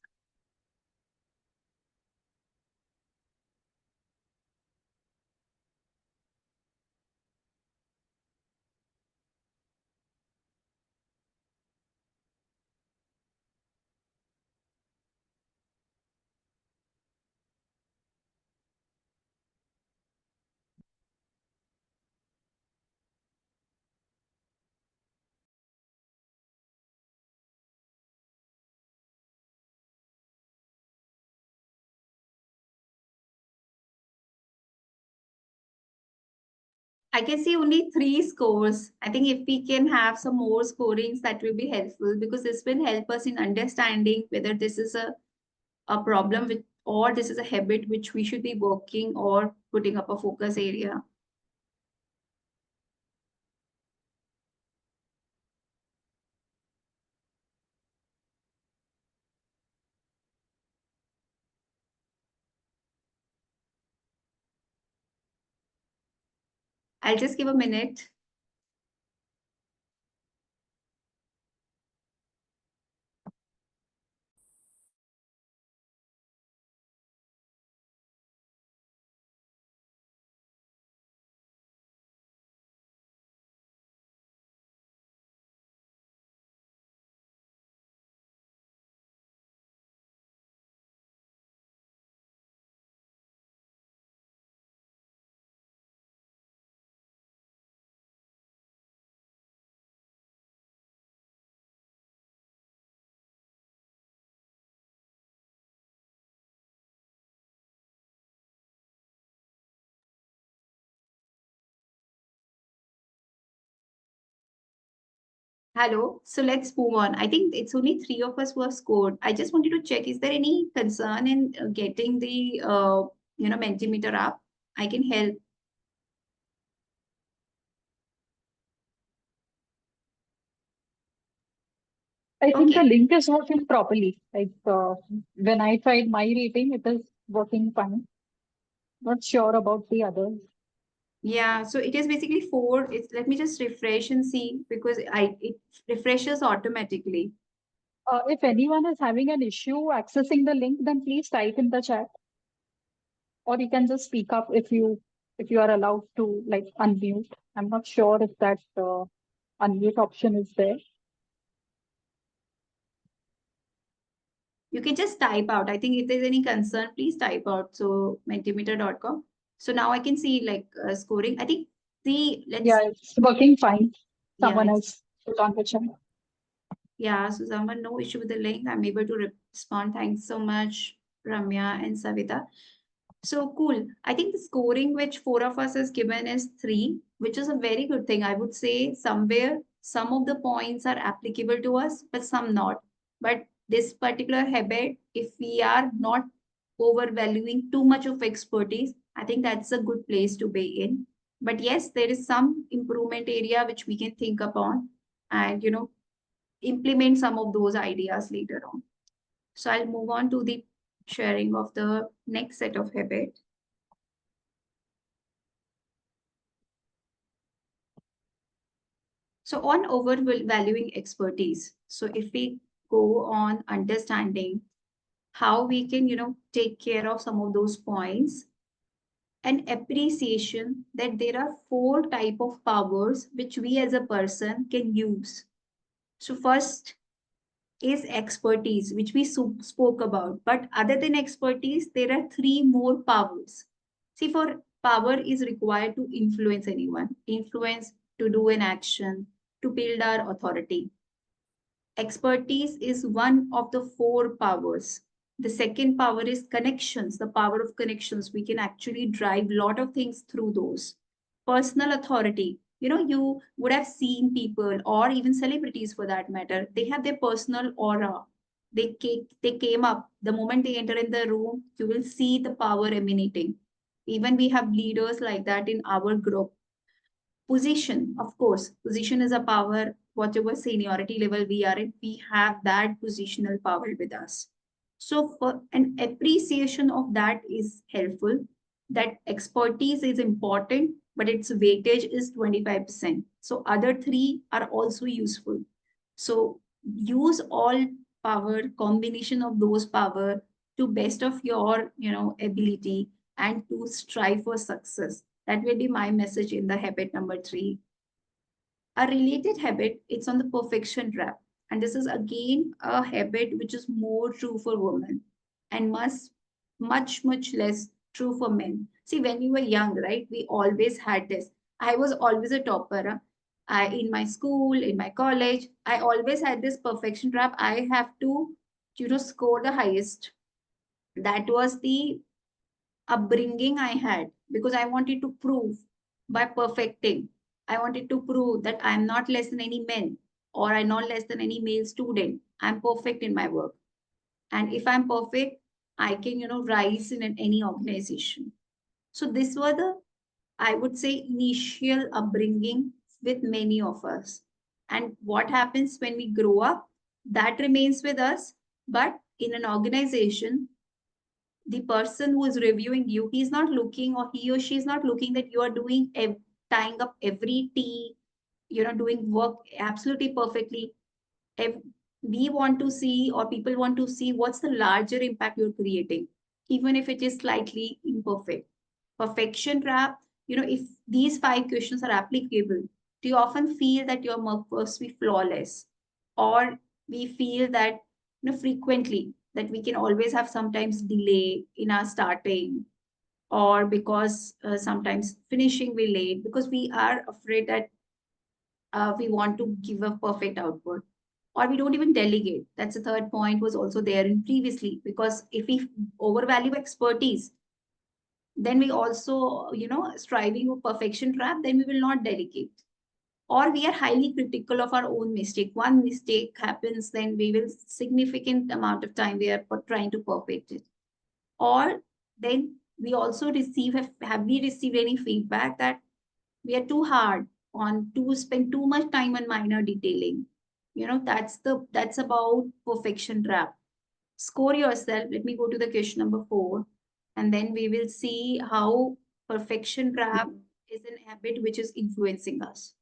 I can see only 3 scores. I think if we can have some more scorings, that will be helpful because this will help us in understanding whether this is a problem with, or this is a habit which we should be working or putting up a focus area. I'll just give a minute. Hello. So let's move on. I think it's only 3 of us who have scored. I just wanted to check, is there any concern in getting the, Mentimeter up? I can help. I think the Okay. link is working properly. Like when I tried my rating, it is working fine. Not sure about the others. Yeah, so it is basically 4. Let me just refresh and see because it refreshes automatically. If anyone is having an issue accessing the link, then please type in the chat, or you can just speak up if you are allowed to like unmute. I'm not sure if that unmute option is there. You can just type out. I think if there's any concern, please type out. So mentimeter.com. So now I can see like scoring. I think Yeah, it's working fine. Yeah, Someone else put on the chat. yeah, so someone, no issue with the link. I'm able to respond. Thanks so much, Ramya and Savita. So cool. I think the scoring which 4 of us has given is 3, which is a very good thing. I would say somewhere some of the points are applicable to us, but some not. But this particular habit, if we are not overvaluing too much of expertise, I think that's a good place to be in. But yes, there is some improvement area which we can think upon and implement some of those ideas later on. So I'll move on to the sharing of the next set of habit. So on overvaluing expertise. So if we go on understanding how we can, take care of some of those points and appreciation that there are 4 type of powers which we as a person can use. So first is expertise, which we spoke about. But other than expertise, there are 3 more powers. See, for power is required to influence anyone, influence to do an action, to build our authority. Expertise is one of the four powers. The second power is connections, the power of connections. We can actually drive a lot of things through those. Personal authority. You would have seen people or even celebrities for that matter, they have their personal aura. They came up. The moment they enter in the room, you will see the power emanating. Even we have leaders like that in our group. Position, of course, position is a power. Whatever seniority level we are in, we have that positional power with us. So for an appreciation of that is helpful. That expertise is important, but its weightage is 25%. So other three are also useful. So use all power, combination of those power to best of your ability, and to strive for success. That will be my message in the habit number 3. A related habit, it's on the perfection trap. And this is again a habit which is more true for women and much less true for men. See, when we were young, right, we always had this. I was always a topper. In my school, in my college, I always had this perfection trap. I have to, score the highest. That was the upbringing I had, because I wanted to prove by perfecting. I wanted to prove that I'm not less than any men, or I'm not less than any male student. I'm perfect in my work. And if I'm perfect, I can, rise in any organization. So this were the, I would say, initial upbringing with many of us. And what happens when we grow up, that remains with us. But in an organization, the person who is reviewing you, he's not looking, or he or she is not looking that you are doing tying up every T, doing work absolutely perfectly. If we want to see, or people want to see, what's the larger impact you're creating, even if it is slightly imperfect. Perfection trap, if these 5 questions are applicable, do you often feel that your work must be flawless? Or we feel that, frequently, that we can always have sometimes delay in our starting, or because sometimes finishing we late, because we are afraid that we want to give a perfect output, or we don't even delegate. That's the third point, was also there in previously, because if we overvalue expertise, then we also, striving for perfection trap, then we will not delegate. Or we are highly critical of our own mistake. One mistake happens, then we will significant amount of time we are trying to perfect it. Or then we also receive, have we received any feedback that we are too hard on, to spend too much time on minor detailing? That's about perfection trap. Score yourself. Let me go to the question number 4, and then we will see how perfection trap is an habit which is influencing us.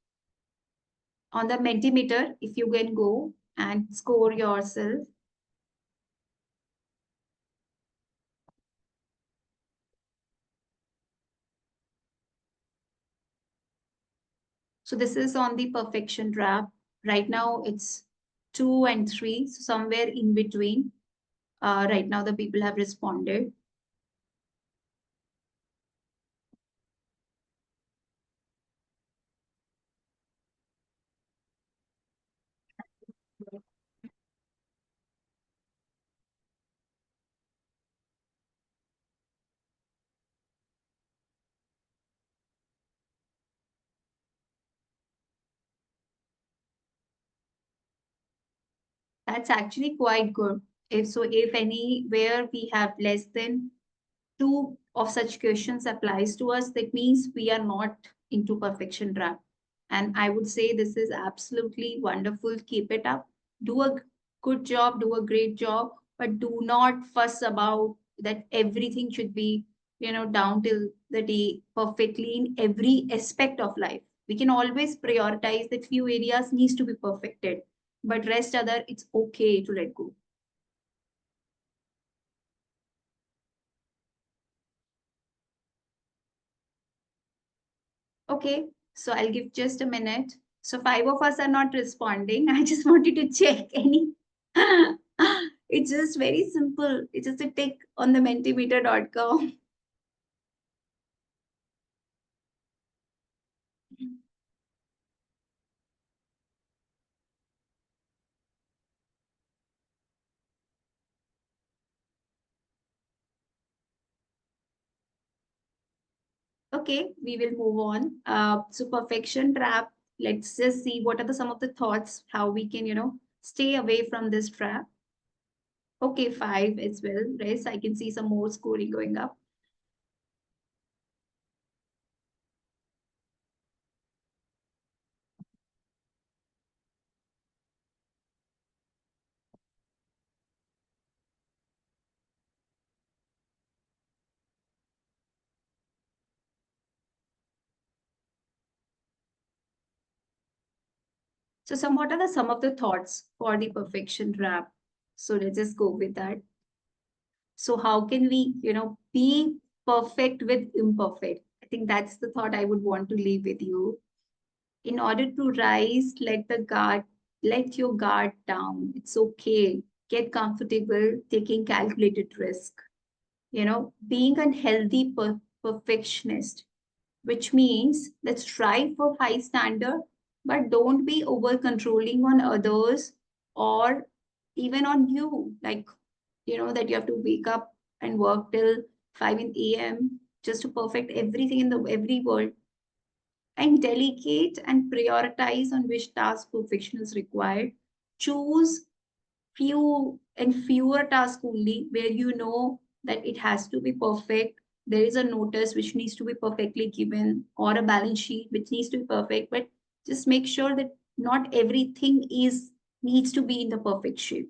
On the Mentimeter, if you can go and score yourself. So this is on the perfection trap. Right now it's 2 and 3, so somewhere in between. Right now the people have responded. That's actually quite good. If anywhere we have less than 2 of such questions applies to us, that means we are not into perfection trap. And I would say this is absolutely wonderful. Keep it up. Do a good job, do a great job, but do not fuss about that everything should be, down till the day perfectly in every aspect of life. We can always prioritize that few areas needs to be perfected, but rest other, it's okay to let go. Okay, so I'll give just a minute. So 5 of us are not responding. I just wanted to check any. It's just very simple. It's just a tick on the mentimeter.com. Okay, we will move on. So perfection trap. Let's just see what are some of the thoughts how we can, stay away from this trap. Okay, 5 as well. Rest. I can see some more scoring going up. So what are some of the thoughts for the perfection trap? So let's just go with that. So how can we, be perfect with imperfect? I think that's the thought I would want to leave with you. In order to rise, let your guard down. It's okay. Get comfortable taking calculated risk. Being a healthy perfectionist, which means let's strive for high standard, but don't be over controlling on others or even on you. Like, that you have to wake up and work till 5 in a.m. just to perfect everything in the every world, and delegate and prioritize on which task perfection is required. Choose few and fewer tasks only where you know that it has to be perfect. There is a notice which needs to be perfectly given or a balance sheet which needs to be perfect, but just make sure that not everything is needs to be in the perfect shape.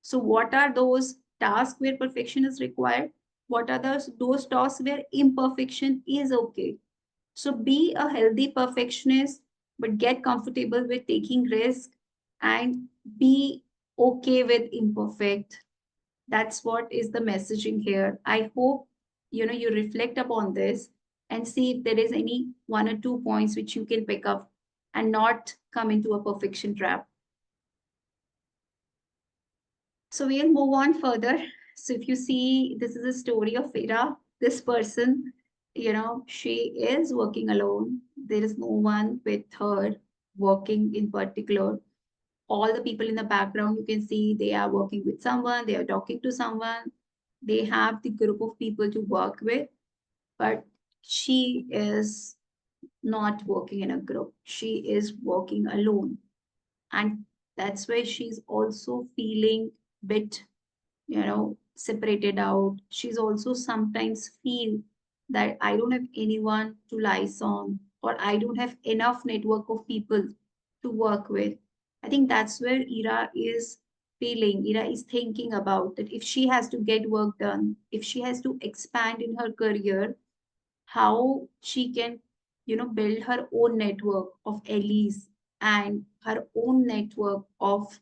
So what are those tasks where perfection is required? What are those tasks where imperfection is okay? So be a healthy perfectionist, but get comfortable with taking risk and be okay with imperfect. That's what is the messaging here. I hope you reflect upon this and see if there is any 1 or 2 points which you can pick up and not come into a perfection trap. So we'll move on further. So if you see, this is a story of Ira. This person, she is working alone. There is no one with her working in particular. All the people in the background, you can see they are working with someone, they are talking to someone, they have the group of people to work with, but she is not working in a group. She is working alone. And that's why she's also feeling bit separated out. She's also sometimes feel that I don't have anyone to lies on, or I don't have enough network of people to work with. I think that's where Ira is feeling. Ira is thinking about that if she has to get work done, if she has to expand in her career, how she can, build her own network of allies and her own network of,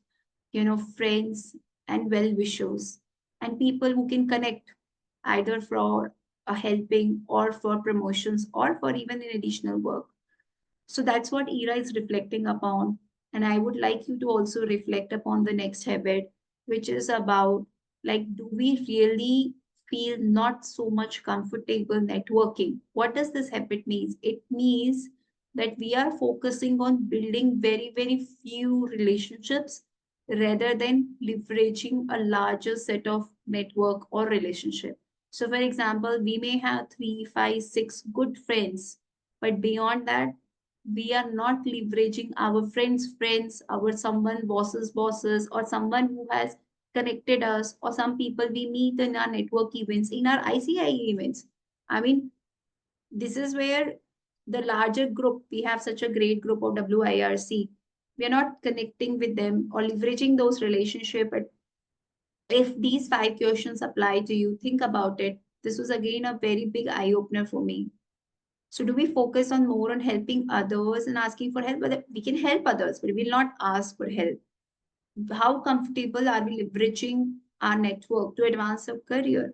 friends and well wishers and people who can connect either for a helping or for promotions or for even an additional work. So that's what Ira is reflecting upon. And I would like you to also reflect upon the next habit, which is about like, do we really feel not so much comfortable networking? What does this habit mean? It means that we are focusing on building very, very few relationships rather than leveraging a larger set of network or relationship. So, for example, we may have 3, 5, 6 good friends, but beyond that, we are not leveraging our friends, our someone bosses, or someone who has connected us, or some people we meet in our network events, in our ICI events. I mean, this is where the larger group, we have such a great group of WIRC. We are not connecting with them or leveraging those relationships. But if these 5 questions apply to you, think about it. This was again a very big eye opener for me. So do we focus on more on helping others and asking for help? But we can help others, but we will not ask for help. How comfortable are we leveraging our network to advance our career?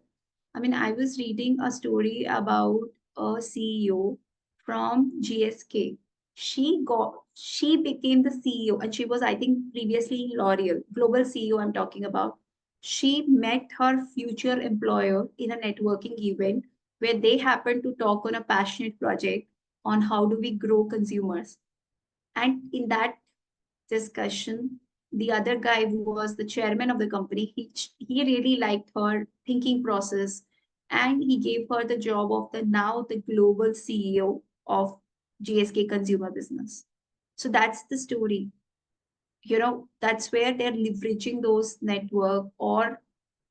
I mean, I was reading a story about a CEO from GSK. She became the CEO, and she was, I think, previously L'Oreal, global CEO I'm talking about. She met her future employer in a networking event where they happened to talk on a passionate project on how do we grow consumers. And in that discussion, the other guy who was the chairman of the company, he really liked her thinking process and he gave her the job of the global CEO of GSK Consumer Business. So that's the story. That's where they're leveraging those network or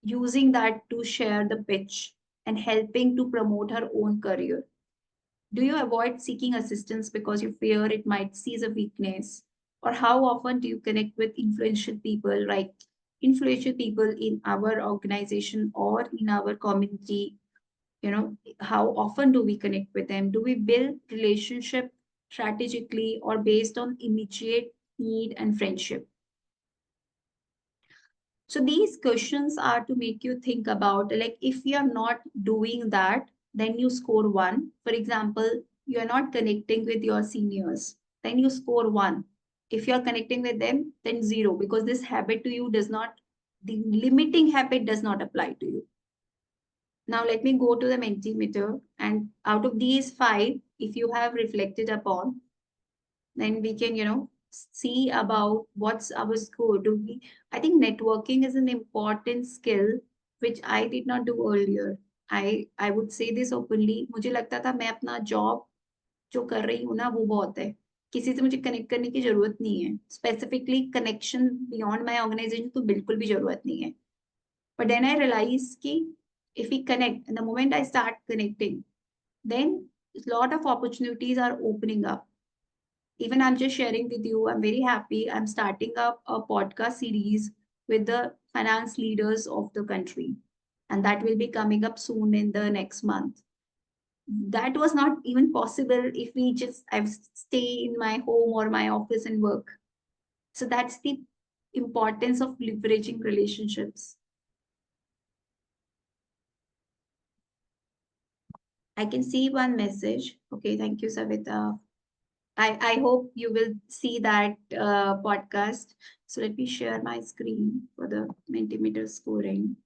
using that to share the pitch and helping to promote her own career. Do you avoid seeking assistance because you fear it might seize a weakness? Or how often do you connect with influential people in our organization or in our community? How often do we connect with them? Do we build relationship strategically or based on immediate need and friendship? So these questions are to make you think about, like, if you are not doing that, then you score one. For example, you are not connecting with your seniors, then you score one. If you are connecting with them, then zero, because this habit to you does not, the limiting habit does not apply to you. Now let me go to the Mentimeter, and out of these five, if you have reflected upon, then we can, see about what's our score. I think networking is an important skill which I did not do earlier. I would say this openly. मुझे लगता था मैं अपना job जो कर रही हूँ ना वो बहुत है, किसी से मुझे कनेक्ट करने की जरूरत नहीं है, specifically connection beyond my organization तो बिल्कुल भी जरूरत नहीं है. But then I realized कि if we connect, and the moment I start connecting, then a lot of opportunities are opening up. Even I'm just sharing with you, I'm very happy. I'm starting up a podcast series with the finance leaders of the country, and that will be coming up soon in the next month. That was not even possible if I stay in my home or my office and work. So that's the importance of leveraging relationships. I can see one message. Okay, thank you, Savita. I hope you will see that podcast. So let me share my screen for the Mentimeter scoring.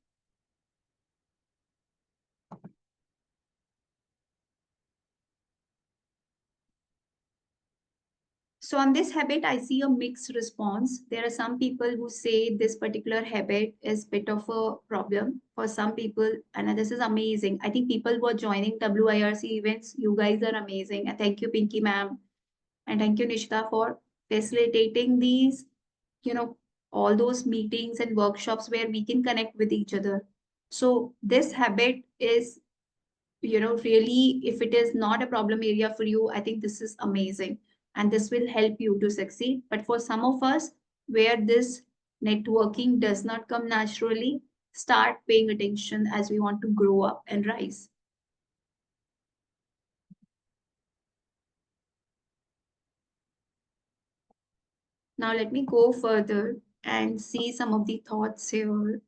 So on this habit, I see a mixed response. There are some people who say this particular habit is a bit of a problem for some people, and this is amazing. I think people who are joining WIRC events, you guys are amazing. And thank you, Pinky ma'am. And thank you, Nishita, for facilitating these, all those meetings and workshops where we can connect with each other. So this habit is, really, if it is not a problem area for you, I think this is amazing. And this will help you to succeed. But for some of us, where this networking does not come naturally, start paying attention as we want to grow up and rise. Now let me go further and see some of the thoughts here.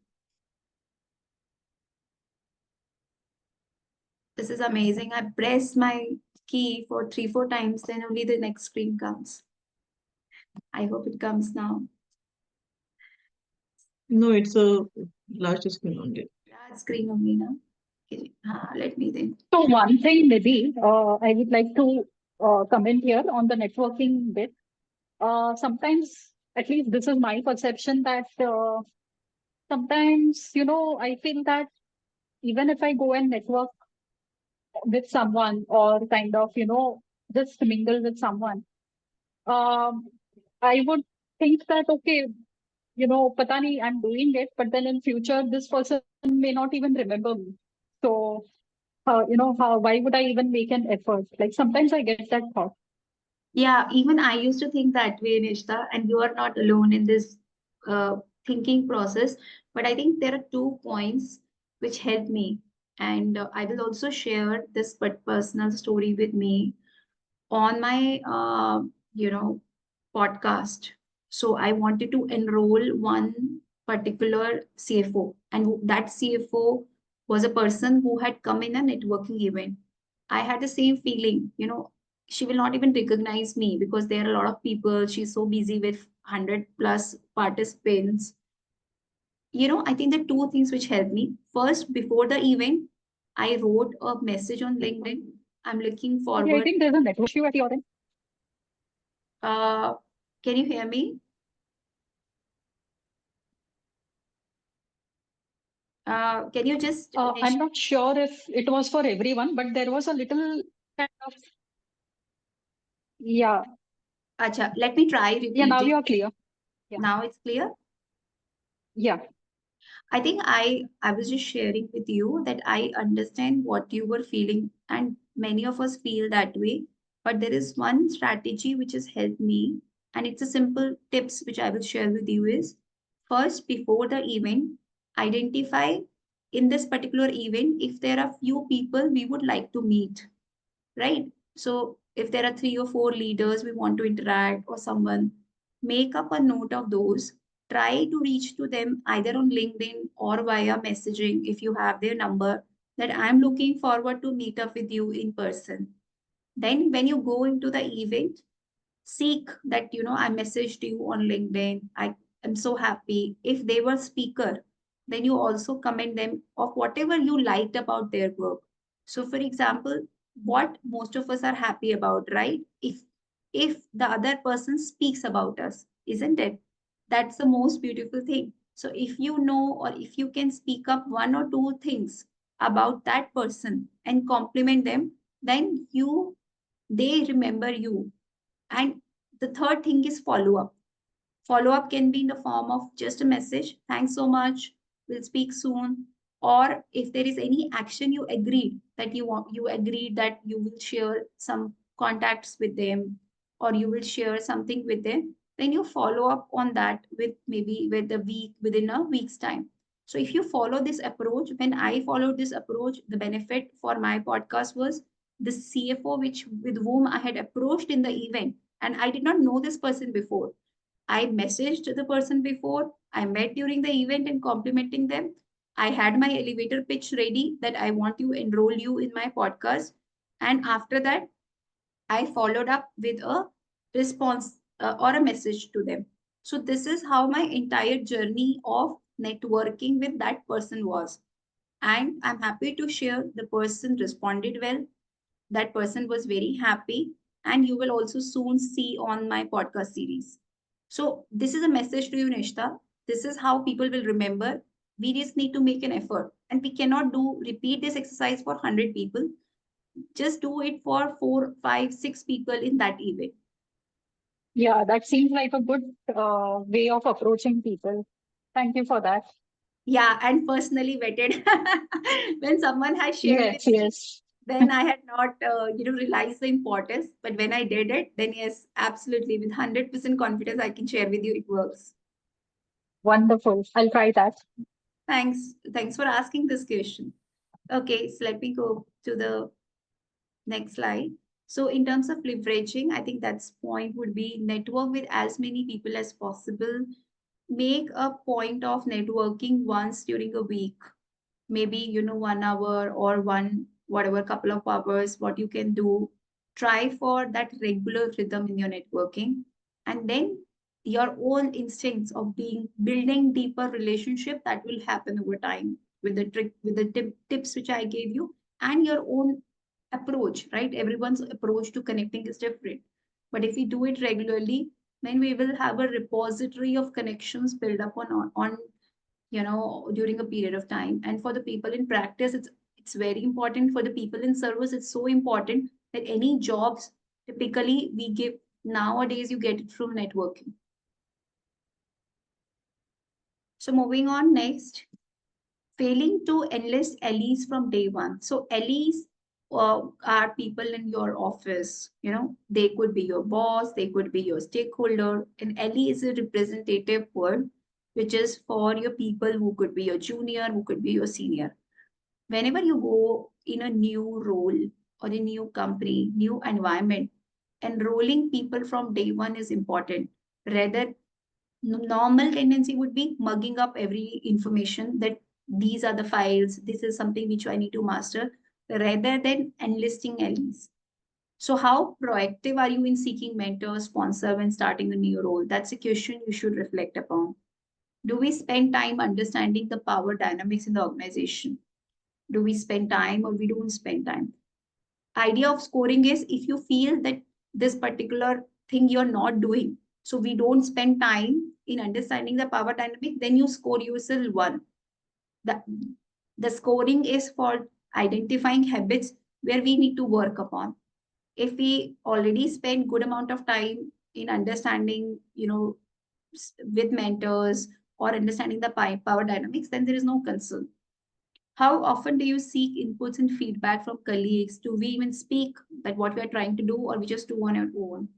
This is amazing. I press my key for 3-4 times, then only the next screen comes. I hope it comes now. No, it's a large screen only. Large screen only now. Okay. Let me then. So one thing, Nidhi, I would like to comment here on the networking bit. Sometimes, at least this is my perception, that sometimes, I feel that even if I go and network with someone or kind of, just mingle with someone, um, I would think that, okay, pata nahi, I'm doing it, but then in future, this person may not even remember me. So, why would I even make an effort? Like sometimes I get that thought. Yeah, even I used to think that way, Nishta, and you are not alone in this thinking process. But I think there are 2 points which help me. And I will also share this personal story with me on my, podcast. So I wanted to enroll one particular CFO, and that CFO was a person who had come in a networking event. I had the same feeling, she will not even recognize me because there are a lot of people. She's so busy with 100 plus participants. I think the two things which helped me. First, before the event, I wrote a message on LinkedIn. I'm looking Okay, I forward. think there's a network issue at your end. Can you hear me? Can you just I'm not sure if it was for everyone, but there was a little kind of, yeah, Acha, let me try yeah, now repeating. you're clear. Yeah. Now it's clear. Yeah. I think I was just sharing with you that I understand what you were feeling, and many of us feel that way. But there is one strategy which has helped me, and it's a simple tips which I will share with you is first before the event, identify in this particular event if there are few people we would like to meet, right? So if there are 3 or 4 leaders we want to interact or someone, make up a note of those. Try to reach to them either on LinkedIn or via messaging if you have their number that I'm looking forward to meet up with you in person. Then when you go into the event, seek that, I messaged you on LinkedIn. I am so happy. If they were speaker, then you also comment them of whatever you liked about their work. So for example, what most of us are happy about, right? If the other person speaks about us, isn't it? That's the most beautiful thing. So if you know or if you can speak up 1 or 2 things about that person and compliment them, then they remember you. And the third thing is follow up. Follow up can be in the form of just a message, thanks so much, we'll speak soon. Or if there is any action you agreed that you agreed that you will share some contacts with them or you will share something with them, then you follow up on that with maybe within a week's time. So if you follow this approach, when I followed this approach, the benefit for my podcast was the CFO with whom I had approached in the event, and I did not know this person before. I messaged the person before, I met during the event and complimenting them. I had my elevator pitch ready that I want to enroll you in my podcast. And after that, I followed up with a response or a message to them. So, this is how my entire journey of networking with that person was. And I'm happy to share the person responded well. That person was very happy, and you will also soon see on my podcast series. So this is a message to you, Nishta. This is how people will remember. We just need to make an effort, and we cannot repeat this exercise for 100 people. Just do it for 4, 5, 6 people in that event. Yeah, that seems like a good way of approaching people. Thank you for that. Yeah, and personally vetted. When someone has shared with Yes, me, yes. then I had not, realized the importance. But when I did it, then yes, absolutely, with 100% confidence, I can share with you it works. Wonderful. I'll try that. Thanks. Thanks for asking this question. Okay, so let me go to the next slide. So in terms of leveraging, I think that's point would be network with as many people as possible. Make a point of networking once during a week, maybe 1 hour or whatever couple of hours, what you can do. Try for that regular rhythm in your networking, and then your own instincts of building deeper relationship that will happen over time with the tips which I gave you, and your own approach, right? Everyone's approach to connecting is different, but if we do it regularly, then we will have a repository of connections built up on during a period of time. And for the people in practice, it's very important. For the people in service, it's so important that any jobs typically we give nowadays, you get it through networking. So moving on next, failing to enlist allies from day one. So allies are people in your office. They could be your boss, they could be your stakeholder. An ally is a representative word, which is for your people who could be your junior, who could be your senior. Whenever you go in a new role or a new company, new environment, enrolling people from day one is important. Rather, normal tendency would be mugging up every information that these are the files, this is something which I need to master, rather than enlisting allies. So how proactive are you in seeking mentor, sponsor when starting a new role? That's a question you should reflect upon. Do we spend time understanding the power dynamics in the organization? Do we spend time or we don't spend time? Idea of scoring is if you feel that this particular thing you're not doing, so we don't spend time in understanding the power dynamic, then you score yourself 1. The scoring is for identifying habits where we need to work upon. If we already spend good amount of time in understanding, with mentors or understanding the power dynamics, then there is no concern. How often do you seek inputs and feedback from colleagues? Do we even speak that what we are trying to do, or we just do on our own?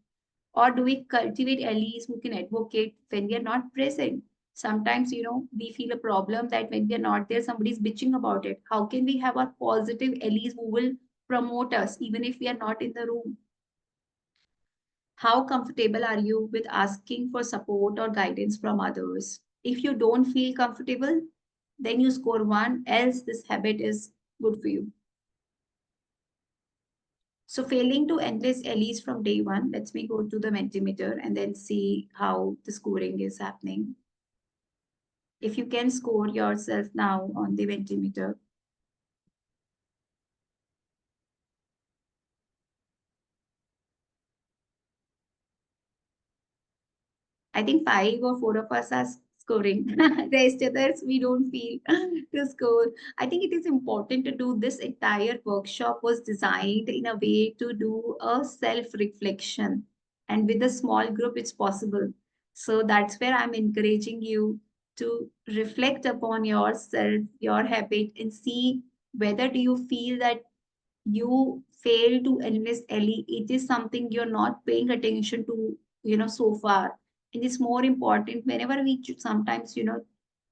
Or do we cultivate allies who can advocate when we are not present? Sometimes, we feel a problem that when we are not there, somebody's bitching about it. How can we have our positive allies who will promote us even if we are not in the room? How comfortable are you with asking for support or guidance from others? If you don't feel comfortable, then you score one, else this habit is good for you. So failing to enlist allies from day one, let's me go to the Mentimeter and then see how the scoring is happening. If you can score yourself now on the Mentimeter. I think 5 or 4 of us are scoring. Rest others, we don't feel to score. I think it is important to do this. Entire workshop was designed in a way to do a self-reflection. And with a small group, it's possible. So that's where I'm encouraging you to reflect upon yourself, your habit, and see whether do you feel that you fail to enlist Ellie, it is something you're not paying attention to, so far. And it's more important whenever we sometimes,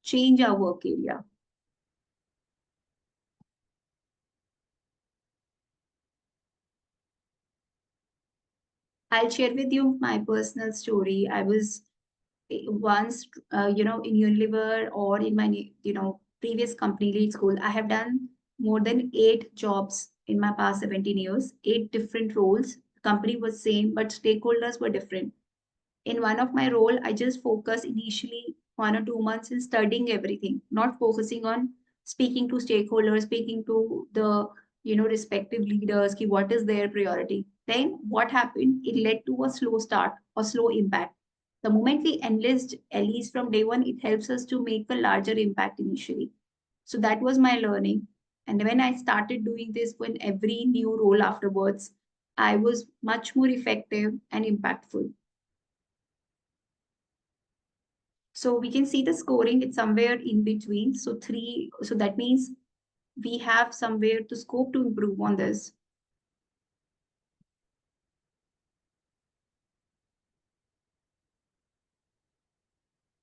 change our work area. I'll share with you my personal story. I was once, in Unilever or in my, previous company lead school, I have done more than 8 jobs in my past 17 years, 8 different roles. The company was same, but stakeholders were different. In one of my role, I just focused initially 1 or 2 months in studying everything, not focusing on speaking to stakeholders, speaking to the respective leaders, ki what is their priority. Then what happened? It led to a slow start or slow impact. The moment we enlist allies from day one, it helps us to make a larger impact initially. So that was my learning. And when I started doing this when every new role afterwards, I was much more effective and impactful. So we can see the scoring, it's somewhere in between. So 3, so that means we have somewhere to scope to improve on this.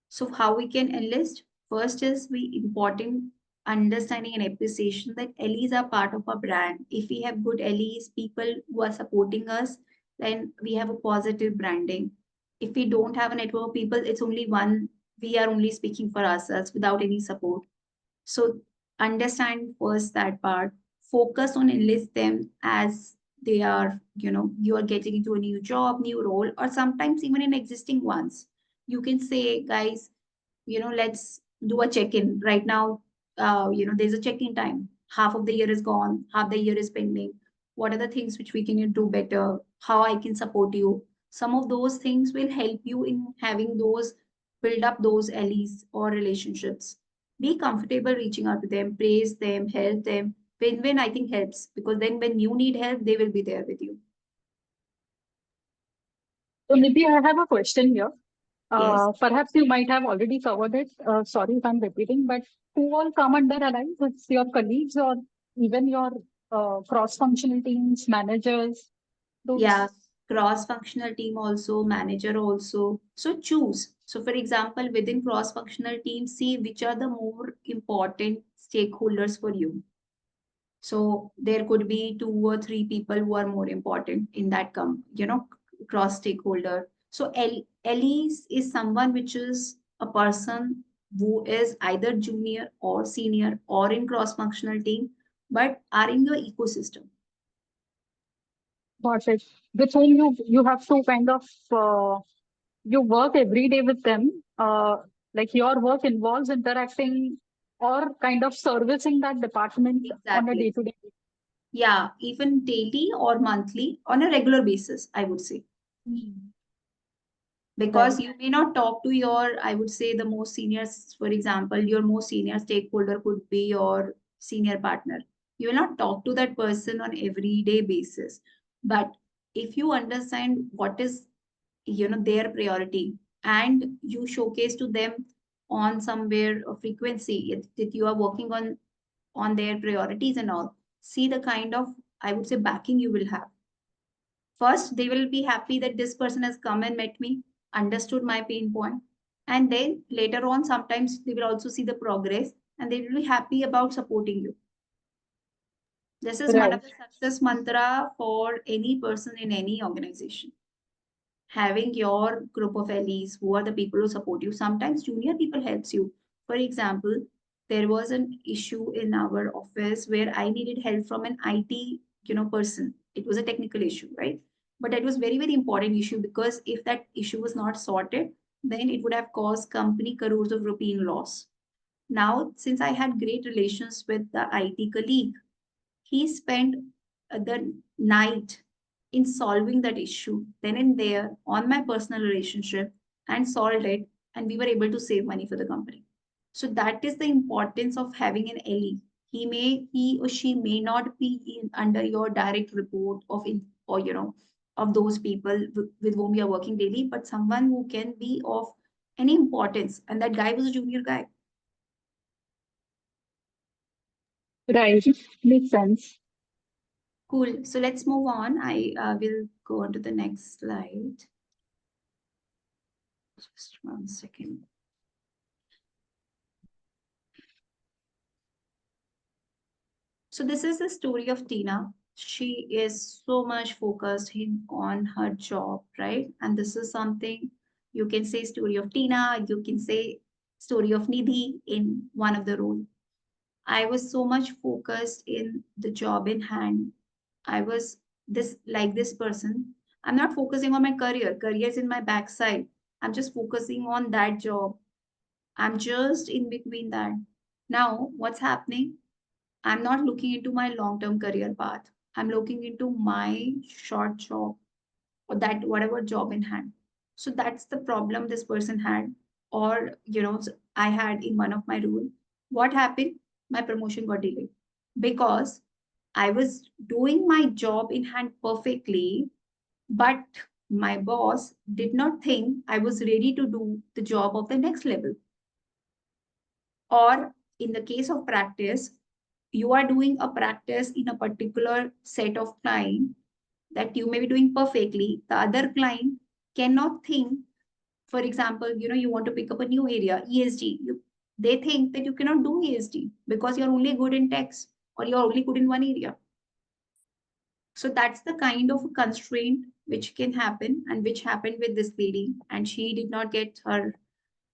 So how we can enlist? First is we important understanding and appreciation that allies are part of our brand. If we have good allies, people who are supporting us, then we have a positive branding. If we don't have a network of people, it's only one, we are only speaking for ourselves without any support. So understand first that part, focus on enlist them as they are, you are getting into a new job, new role, or sometimes even in existing ones. You can say, guys, let's do a check-in right now. There's a check-in time. Half of the year is gone, half the year is pending. What are the things which we can do better? How I can support you? Some of those things will help you in having those build up those allies or relationships. Be comfortable reaching out to them, praise them, help them. Win-win, I think, helps because then when you need help, they will be there with you. So, Nidhi, I have a question here. Yes. Perhaps you might have already covered it. Sorry if I'm repeating, but who all come under allies? It's your colleagues or even your cross-functional teams, managers? Those. Yeah, cross-functional team also, manager also. So choose. So for example, within cross-functional team, see which are the more important stakeholders for you. So there could be 2 or 3 people who are more important in that cross stakeholder. So Elise is someone which is a person who is either junior or senior or in cross-functional team, but are in your ecosystem. Got it. With whom you have to kind of you work every day with them. Like your work involves interacting or kind of servicing that department on a Exactly. day-to-day basis. Yeah, even daily or monthly on a regular basis, I would say. Because Right. you may not talk to your, I would say, the most seniors, for example, your most senior stakeholder could be your senior partner. You will not talk to that person on everyday basis. But if you understand what is, their priority, and you showcase to them on somewhere a frequency that you are working on their priorities and all, see the kind of, I would say, backing you will have. First, they will be happy that this person has come and met me, understood my pain point. And then later on, sometimes they will also see the progress and they will be happy about supporting you. This is one Right. of the success mantra for any person in any organization. Having your group of allies who are the people who support you. Sometimes junior people helps you. For example, there was an issue in our office where I needed help from an IT, person. It was a technical issue, right? But it was very, very important issue, because if that issue was not sorted, then it would have caused company crores of rupee in loss. Now, since I had great relations with the IT colleague, he spent the night in solving that issue, then and there, on my personal relationship, and solved it. And we were able to save money for the company. So that is the importance of having an LE. He or she may not be under your direct report or of those people with whom you are working daily, but someone who can be of any importance. And that guy was a junior guy. Right. Makes sense. Cool. So let's move on. I will go on to the next slide. Just 1 second. So this is the story of Tina. She is so much focused on her job, right? And this is something you can say story of Tina, you can say story of Nidhi in one of the role. I was so much focused in the job in hand. I was this person. I'm not focusing on my career. Career is in my backside. I'm just focusing on that job. I'm just in between that. Now, what's happening? I'm not looking into my long-term career path. I'm looking into my short job, or that whatever job in hand. So that's the problem this person had, or I had in one of my role. What happened? My promotion got delayed because I was doing my job in hand perfectly, but my boss did not think I was ready to do the job of the next level. Or in the case of practice, you are doing a practice in a particular set of client that you may be doing perfectly. The other client cannot think, for example, you want to pick up a new area, ESG. They think that you cannot do ESG because you're only good in text or you're only good in one area. So that's the kind of constraint which can happen, and which happened with this lady. And she did not get her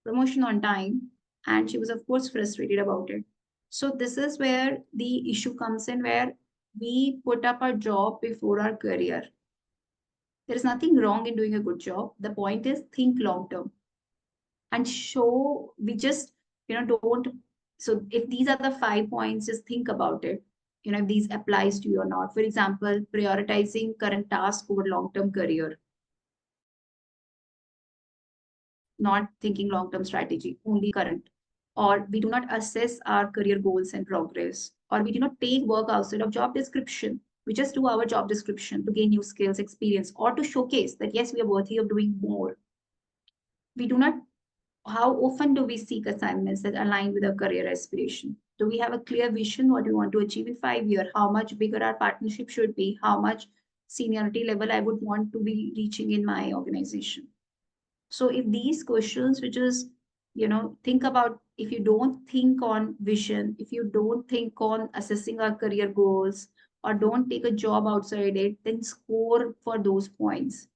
promotion on time. And she was, of course, frustrated about it. So this is where the issue comes in, where we put up our job before our career. There is nothing wrong in doing a good job. The point is think long term and show we just, don't. So if these are the 5 points, just think about it. If these applies to you or not. For example, prioritizing current task over long-term career. Not thinking long-term strategy, only current. Or we do not assess our career goals and progress. Or we do not take work outside of job description. We just do our job description to gain new skills, experience, or to showcase that yes, we are worthy of doing more. We do not. How often do we seek assignments that align with our career aspiration? Do we have a clear vision what we want to achieve in 5 years? How much bigger our partnership should be? How much seniority level I would want to be reaching in my organization? So if these questions, which is, think about, if you don't think on vision, if you don't think on assessing our career goals, or don't take a job outside it, then score for those points.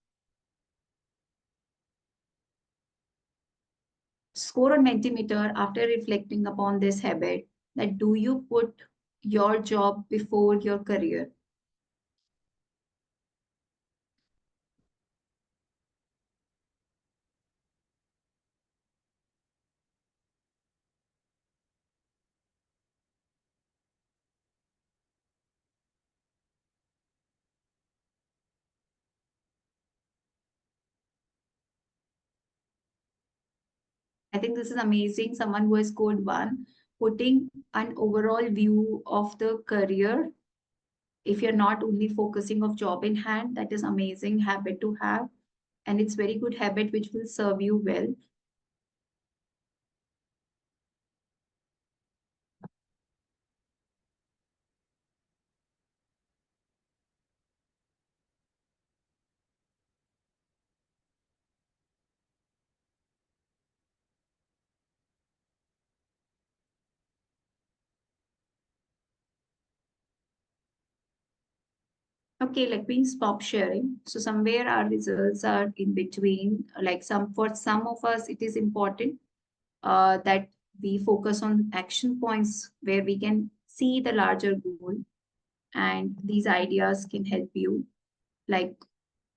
Score on Mentimeter after reflecting upon this habit, that do you put your job before your career? I think this is amazing. Someone who has scored 1. putting an overall view of the career. If you're not only focusing of job in hand, that is amazing habit to have. And it's very good habit which will serve you well. Okay, let me stop sharing. So somewhere our results are in between. Like for some of us, it is important that we focus on action points where we can see the larger goal, and these ideas can help you. Like,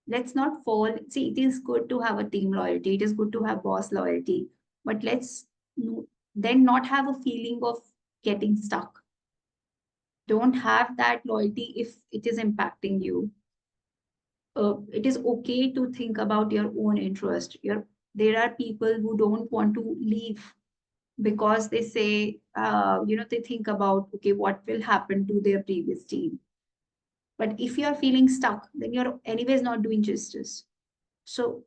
let's not fall. See, it is good to have a team loyalty. It is good to have boss loyalty, but let's then not have a feeling of getting stuck. Don't have that loyalty if it is impacting you. It is okay to think about your own interest. There are people who don't want to leave because they say, they think about, okay, what will happen to their previous team. But if you are feeling stuck, then you're anyways not doing justice. So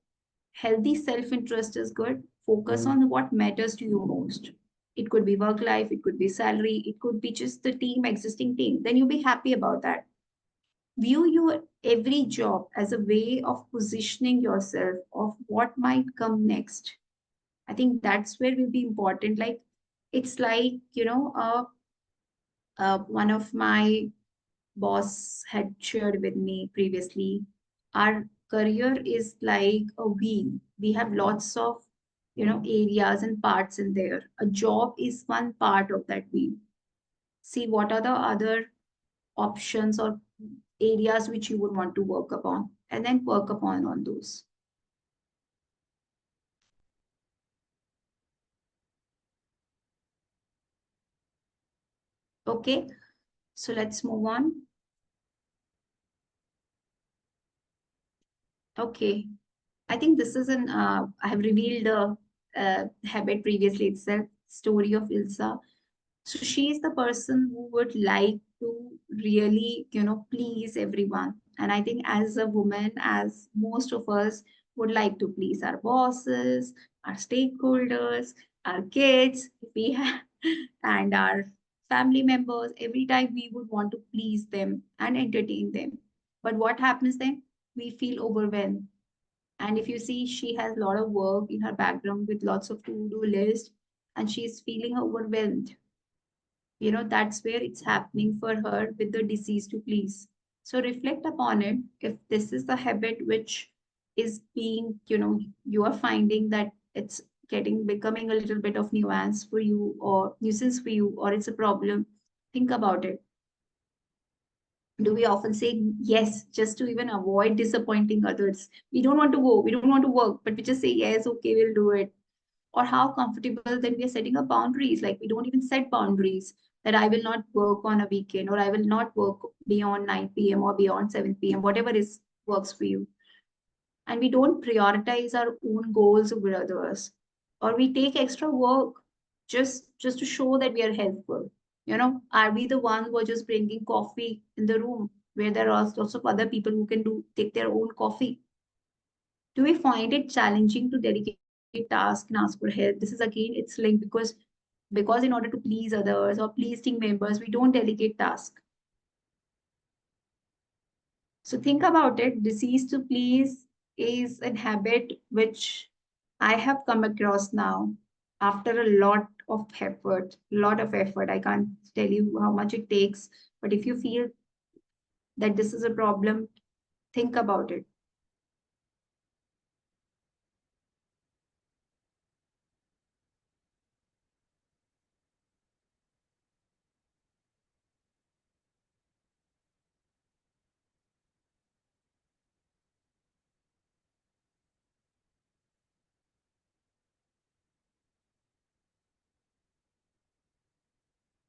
healthy self-interest is good. Focus on what matters to you most. It could be work life, it could be salary, it could be just the team, existing team. Then you'll be happy about that. View your every job as a way of positioning yourself of what might come next. I think that's where will be important. Like, it's like, one of my boss had shared with me previously, our career is like a wheel. We have lots of, areas and parts in there. A job is one part of that wheel. See what are the other options or areas which you would want to work upon, and then work upon on those. Okay, so let's move on. Okay, I think this is I have revealed a habit previously itself, story of Ilsa. So she is the person who would like to really, please everyone. And I think as a woman, as most of us would like to please our bosses, our stakeholders, our kids, if we have, and our family members, every time we would want to please them and entertain them. But what happens then? We feel overwhelmed. And if you see, she has a lot of work in her background with lots of to-do list, and she's feeling overwhelmed. That's where it's happening for her with the disease to please. So reflect upon it. If this is the habit which is being, you are finding that it's becoming a little bit of nuance for you or nuisance for you, or it's a problem, think about it. Do we often say yes just to even avoid disappointing others? We don't want to go, we don't want to work, but we just say yes, okay, we'll do it. Or how comfortable then we are setting up boundaries. Like, we don't even set boundaries that I will not work on a weekend, or I will not work beyond 9 p.m. or beyond 7 p.m., whatever is works for you. And we don't prioritize our own goals over others, or we take extra work just to show that we are helpful. Are we the ones who are just bringing coffee in the room where there are lots of other people who can take their own coffee? Do we find it challenging to delegate tasks and ask for help? This is again, it's linked because in order to please others or please team members, we don't delegate tasks. So think about it. Disease to please is a habit which I have come across now after a lot of effort. Lot of effort. I can't tell you how much it takes, but if you feel that this is a problem, think about it.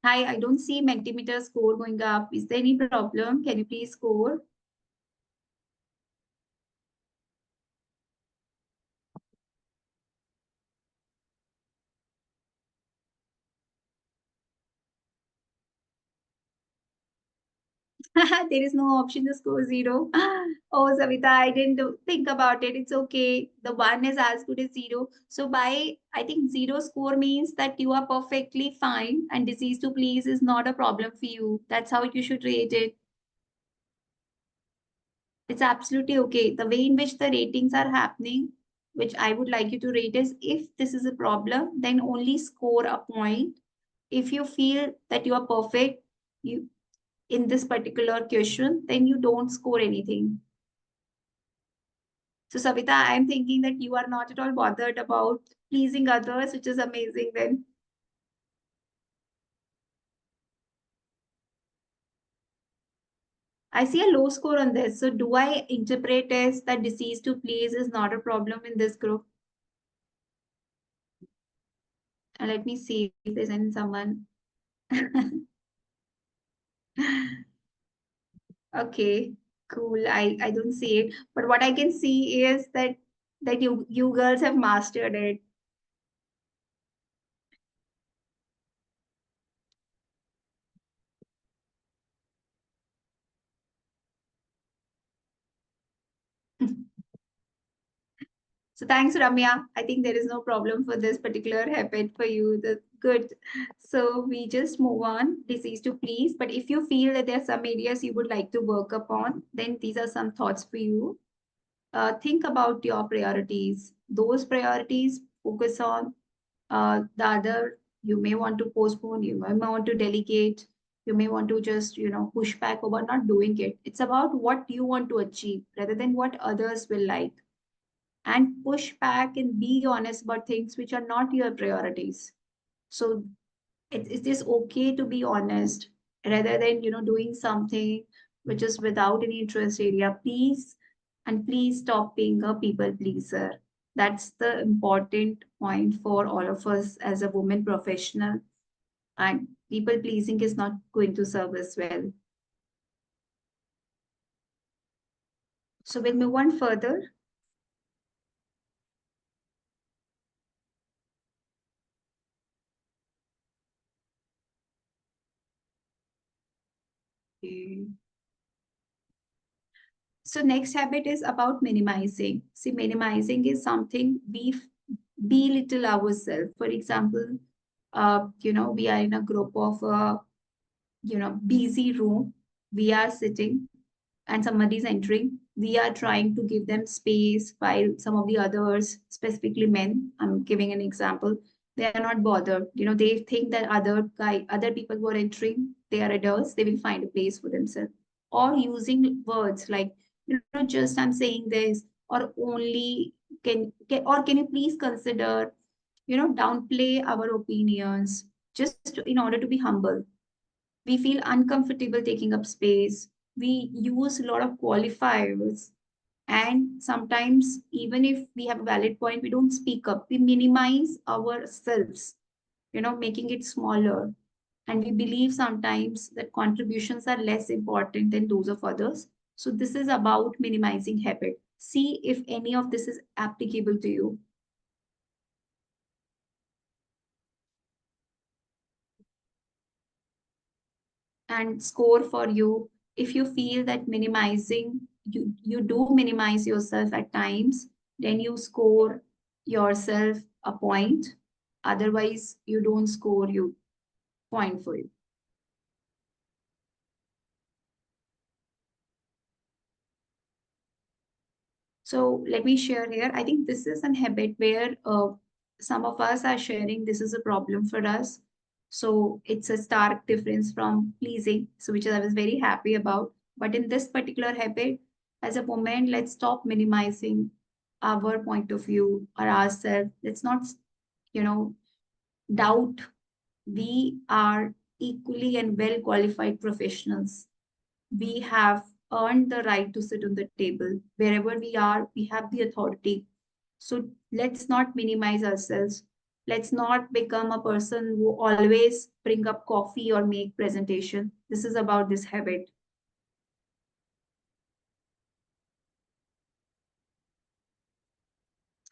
Hi, I don't see Mentimeter score going up. Is there any problem? Can you please score? There is no option to score 0. Oh, Savita, I didn't think about it. It's okay. The 1 is as good as 0. So I think 0 score means that you are perfectly fine and disease to please is not a problem for you. That's how you should rate it. It's absolutely okay. The way in which the ratings are happening, which I would like you to rate is, if this is a problem, then only score a point. If you feel that you are perfect, you in this particular question, then you don't score anything. So Savita, I'm thinking that you are not at all bothered about pleasing others, which is amazing then. I see a low score on this. So do I interpret as that disease to please is not a problem in this group? And let me see if there's any someone. Okay, cool. I don't see it. But what I can see is that you girls have mastered it. So thanks, Ramya. I think there is no problem for this particular habit for you. That's good. So we just move on. Disease to please. But if you feel that there are some areas you would like to work upon, then these are some thoughts for you. Think about your priorities. Those priorities focus on the other. You may want to postpone. You may want to delegate. You may want to just push back over not doing it. It's about what you want to achieve rather than what others will like, and push back and be honest about things which are not your priorities. So it is okay to be honest rather than doing something which is without any interest area. Please, and please stop being a people pleaser. That's the important point for all of us as a woman professional. And people pleasing is not going to serve us well. So we'll move on further. Okay. So next habit is about minimizing. See, minimizing is something we belittle ourselves. For example, we are in a group of, busy room. We are sitting and somebody is entering. We are trying to give them space while some of the others, specifically men, I'm giving an example, they are not bothered. They think that other people who are entering, they are adults, they will find a place for themselves. Or using words like, just I'm saying this, or only or can you please consider, downplay our opinions just in order to be humble. We feel uncomfortable taking up space. We use a lot of qualifiers. And sometimes, even if we have a valid point, we don't speak up. We minimize ourselves, making it smaller. And we believe sometimes that contributions are less important than those of others. So this is about minimizing habit. See if any of this is applicable to you. And score for you. If you feel that you do minimize yourself at times, then you score yourself a point. Otherwise, you don't score you point for you. So let me share here. I think this is an habit where some of us are sharing this is a problem for us. So it's a stark difference from pleasing, so which I was very happy about. But in this particular habit, as a woman, let's stop minimizing our point of view or ourselves. Let's not, doubt we are equally and well qualified professionals. We have earned the right to sit on the table. Wherever we are, we have the authority. So let's not minimize ourselves. Let's not become a person who always bring up coffee or make presentation. This is about this habit.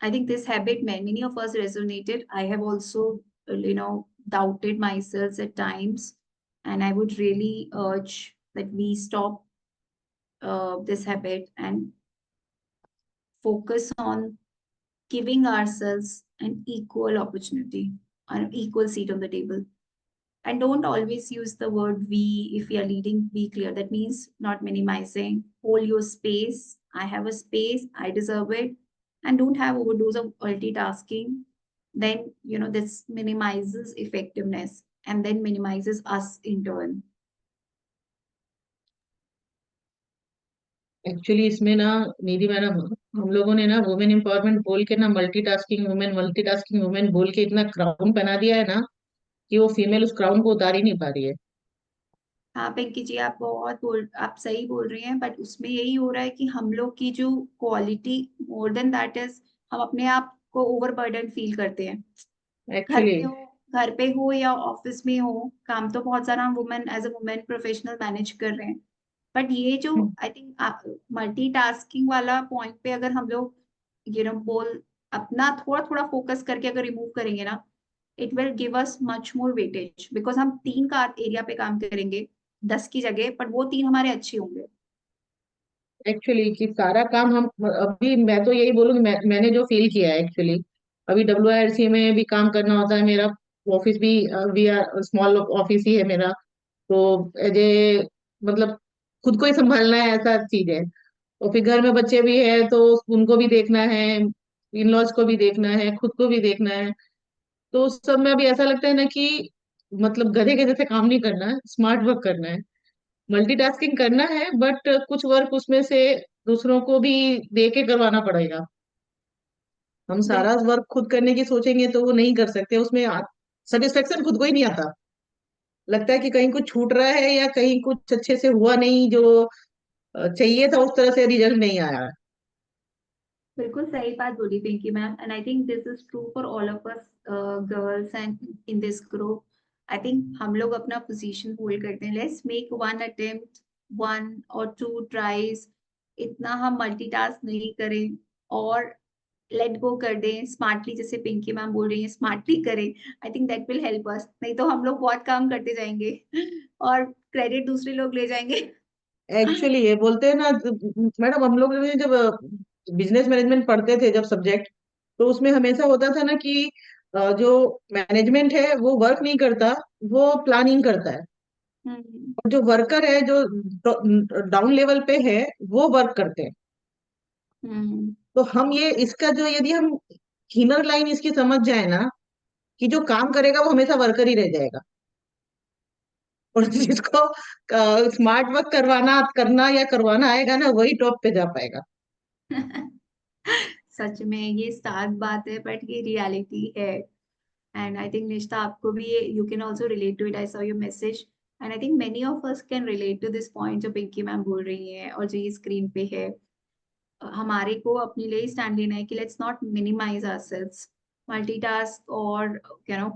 I think this habit, many of us resonated. I have also, doubted myself at times. And I would really urge that we stop this habit and focus on giving ourselves an equal opportunity, an equal seat on the table. And don't always use the word we if we are leading. Be clear. That means not minimizing. Hold your space. I have a space. I deserve it. And don't have overdose of multitasking. Then, this minimizes effectiveness and then minimizes us in turn. Actually इसमें ना निधि madam, हम लोगों ने ना women empowerment बोल के ना multitasking women बोल के इतना क्राउन बना दिया है ना कि वो फीमेल उस क्राउन को उतार ही नहीं पा रही है। हाँ पिंकी जी, आप सही बोल रही हैं, बट उसमें यही हो रहा है कि हम लोग की जो quality, more than that is, हम अपने आप को ओवरबर्डन फील करते हैं। घर एक्चुअली पे हो घर पे हो या ऑफिस में हो, काम तो बहुत सारा हम women as a women professional manage कर रहे हैं। बट ये जो आई थिंक मल्टीटास्किंग वाला पॉइंट पे अगर हम लोग बोल अपना थोड़ा थोड़ा फोकस करके अगर रिमूव करेंगे ना, it will give us much more weightage, because हम 3 का एरिया पे काम करेंगे 10 की जगह, बट वो 3 हमारे अच्छे होंगे। एक्चुअली कि सारा काम हम अभी, मैं तो यही बोलूंगी, मैंने जो फील किया है एक्चुअली, अभी WIRC में भी काम करना होता है मेरा। ऑफिस भी वी आर स्मॉल ऑफिस ही है मेरा। तो एज ए मतलब खुद को ही संभालना है, ऐसा चीज है। और फिर घर में बच्चे भी है तो उनको भी देखना है, इन लॉज को भी देखना है, खुद को भी देखना है। तो उस सब में अभी ऐसा लगता है ना कि मतलब गधे के जैसे काम नहीं करना है, स्मार्ट वर्क करना है। मल्टीटास्किंग करना है बट कुछ वर्क उसमें से दूसरों को भी दे के करवाना पड़ेगा। हम सारा बिल्कुल। वर्क खुद करने की सोचेंगे तो वो नहीं कर सकते, उसमें सेटिस्फेक्शन खुद को ही नहीं आता। लगता है कि कहीं कुछ छूट रहा है या कहीं कुछ अच्छे से हुआ नहीं, जो चाहिए था उस तरह से रिजल्ट नहीं आया। बिल्कुल सही बात बोली Pinky ma'am, and I think this is true for all of us girls and in this group. I think हम लोग अपना पोजीशन होल्ड करते हैं, let's make one attempt, 1 or 2 tries, इतना हम मल्टीटास्क नहीं करें और लेट गो कर दें स्मार्टली, जैसे पिंकी मैम बोल रही हैं स्मार्टली करें। I think that will help us, नहीं तो हम लोग बहुत काम करते जाएंगे और क्रेडिट दूसरे लोग ले जाएंगे। एक्चुअली ये बोलते हैं ना मैडम, हम लोग ने जब बिजनेस मैनेजमेंट पढ़ते थे जब सब्जेक्ट, तो उसमें हमेशा होता था ना कि जो मैनेजमेंट है वो वर्क नहीं करता, वो प्लानिंग करता है। हम्म। और जो वर्कर है, जो डाउन लेवल पे है, वो वर्क करते हैं। हम्म। तो हम ये इसका जो, यदि हम इनर लाइन इसकी समझ जाए ना, कि जो काम करेगा वो हमेशा वर्कर ही रह जाएगा, और जिसको स्मार्ट वर्क करवाना करना या करवाना आएगा ना, वही टॉप पे जा पाएगा। सच में ये साफ बात है, बट ये रियलिटी है। एंड आई थिंक निष्ठा, आपको भी you can also relate to it, I saw your message, and I think many of us can relate to this point जो पिंकी मैम बोल रही है और जो ये स्क्रीन पे है। हमारे को अपने लिए स्टैंड लेना है कि let's not minimize ourselves, multitask और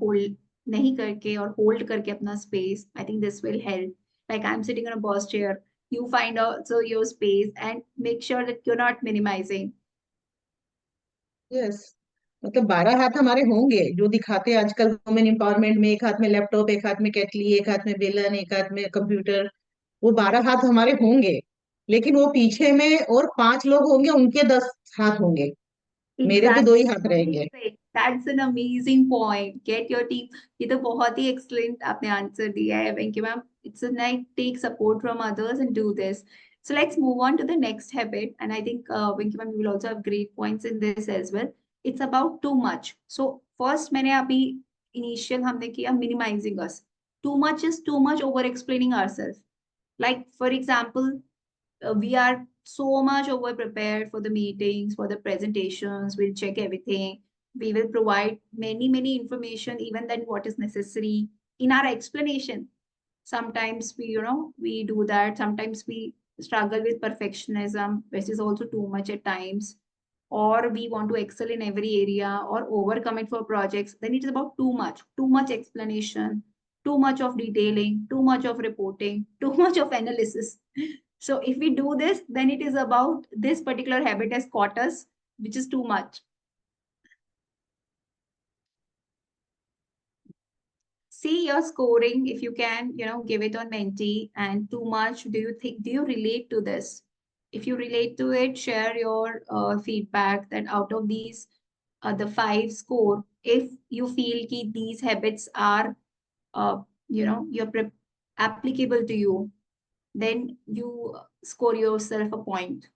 होल्ड नहीं करके और होल्ड करके अपना space. I think this will help, like I am sitting on a boss chair, you find also your space and make sure that you're not minimizing. Yes, मतलब 12 हाथ हमारे होंगे जो दिखाते हैं आजकल वुमेन एम्पावरमेंट में, एक हाथ में लैपटॉप, एक हाथ में केटली, एक हाथ में बेलन, एक हाथ में कंप्यूटर। वो 12 हाथ हमारे होंगे, लेकिन वो पीछे में और 5 लोग होंगे, उनके 10 हाथ होंगे। मेरे पे 2 ही Exactly. हाथ Well रहेंगे। said. That's an amazing point. Get your team. ये तो बहुत ही excellent आपने आंसर दिया है वेंकी ma'am. It's a nice take support from others and do this. So let's move on to the next habit. And I think Venki ma'am, you will also have great points in this as well. It's about too much. So first मैंने अभी initial हमने किया minimizing us. Too much is too much over explaining ourselves. Like for example, we are so much over prepared for the meetings, for the presentations. We'll check everything. We will provide many information, even than what is necessary in our explanation. Sometimes we do that. Sometimes we struggle with perfectionism, which is also too much at times. Or we want to excel in every area or overcome it for projects. Then it is about too much explanation, too much of detailing, too much of reporting, too much of analysis. So if we do this, then it is about this particular habit has caught us, which is too much. see your scoring. If you can, give it on Menti. And too much, do you relate to this? If you relate to it, share your feedback that out of these, the 5 score, if you feel ki these habits are, uh, applicable to you, then you score yourself a point.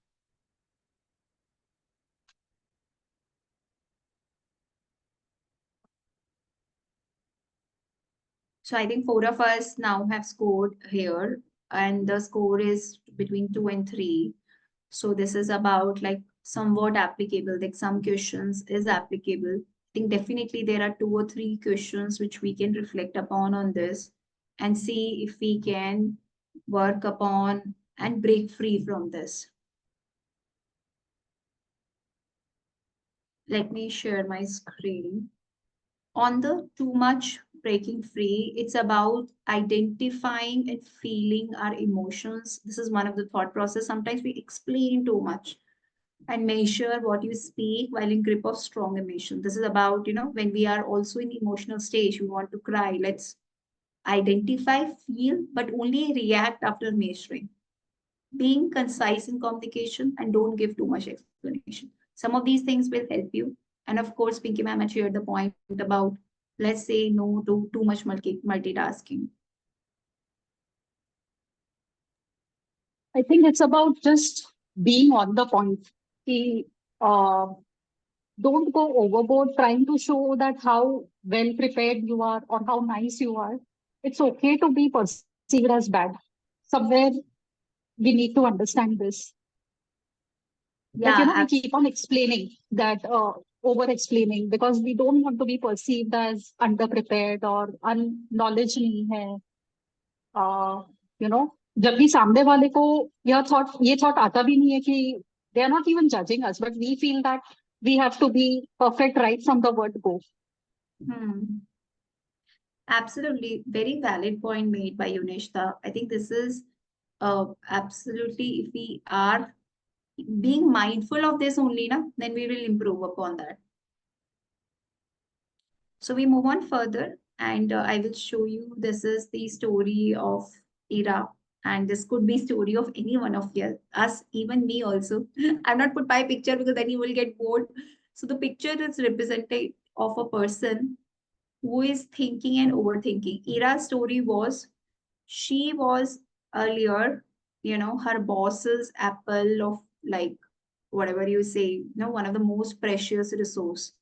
So I think 4 of us now have scored here, and the score is between 2 and 3. So this is about like somewhat applicable, like some questions is applicable. I think definitely there are 2 or 3 questions which we can reflect upon on this and see if we can work upon and break free from this. Let me share my screen. On the too much breaking free, it's about identifying and feeling our emotions. This is one of the thought process. Sometimes we explain too much and measure what you speak while in grip of strong emotion. This is about, when we are also in emotional stage, we want to cry. Let's identify, feel, but only react after measuring. Being concise in communication and don't give too much explanation. Some of these things will help you. And of course, Pinky ma'am had shared the point about let's say no to too much multitasking. I think it's about just being on the point. Ki, uh, don't go overboard trying to show that how well prepared you are or how nice you are. It's okay to be perceived as bad. Somewhere we need to understand this. But we Yeah, keep on explaining that, over explaining, because we don't want to be perceived as underprepared or unknowledge नहीं है. जब भी सामने वाले को ये thought आता भी नहीं है कि they are not even judging us, but we feel that we have to be perfect right from the word go. Absolutely. Very valid point made by Yuneshta. I think this is absolutely, if we are being mindful of this only, then we will improve upon that. So we move on further, and I will show you, this is the story of Ira, and this could be story of any one of you, us, even me also. I've not put my picture because then you will get bored. So the picture is representative of a person who is thinking and overthinking. Ira's story was, she was earlier, her boss's apple of, like, whatever you say, one of the most precious resource.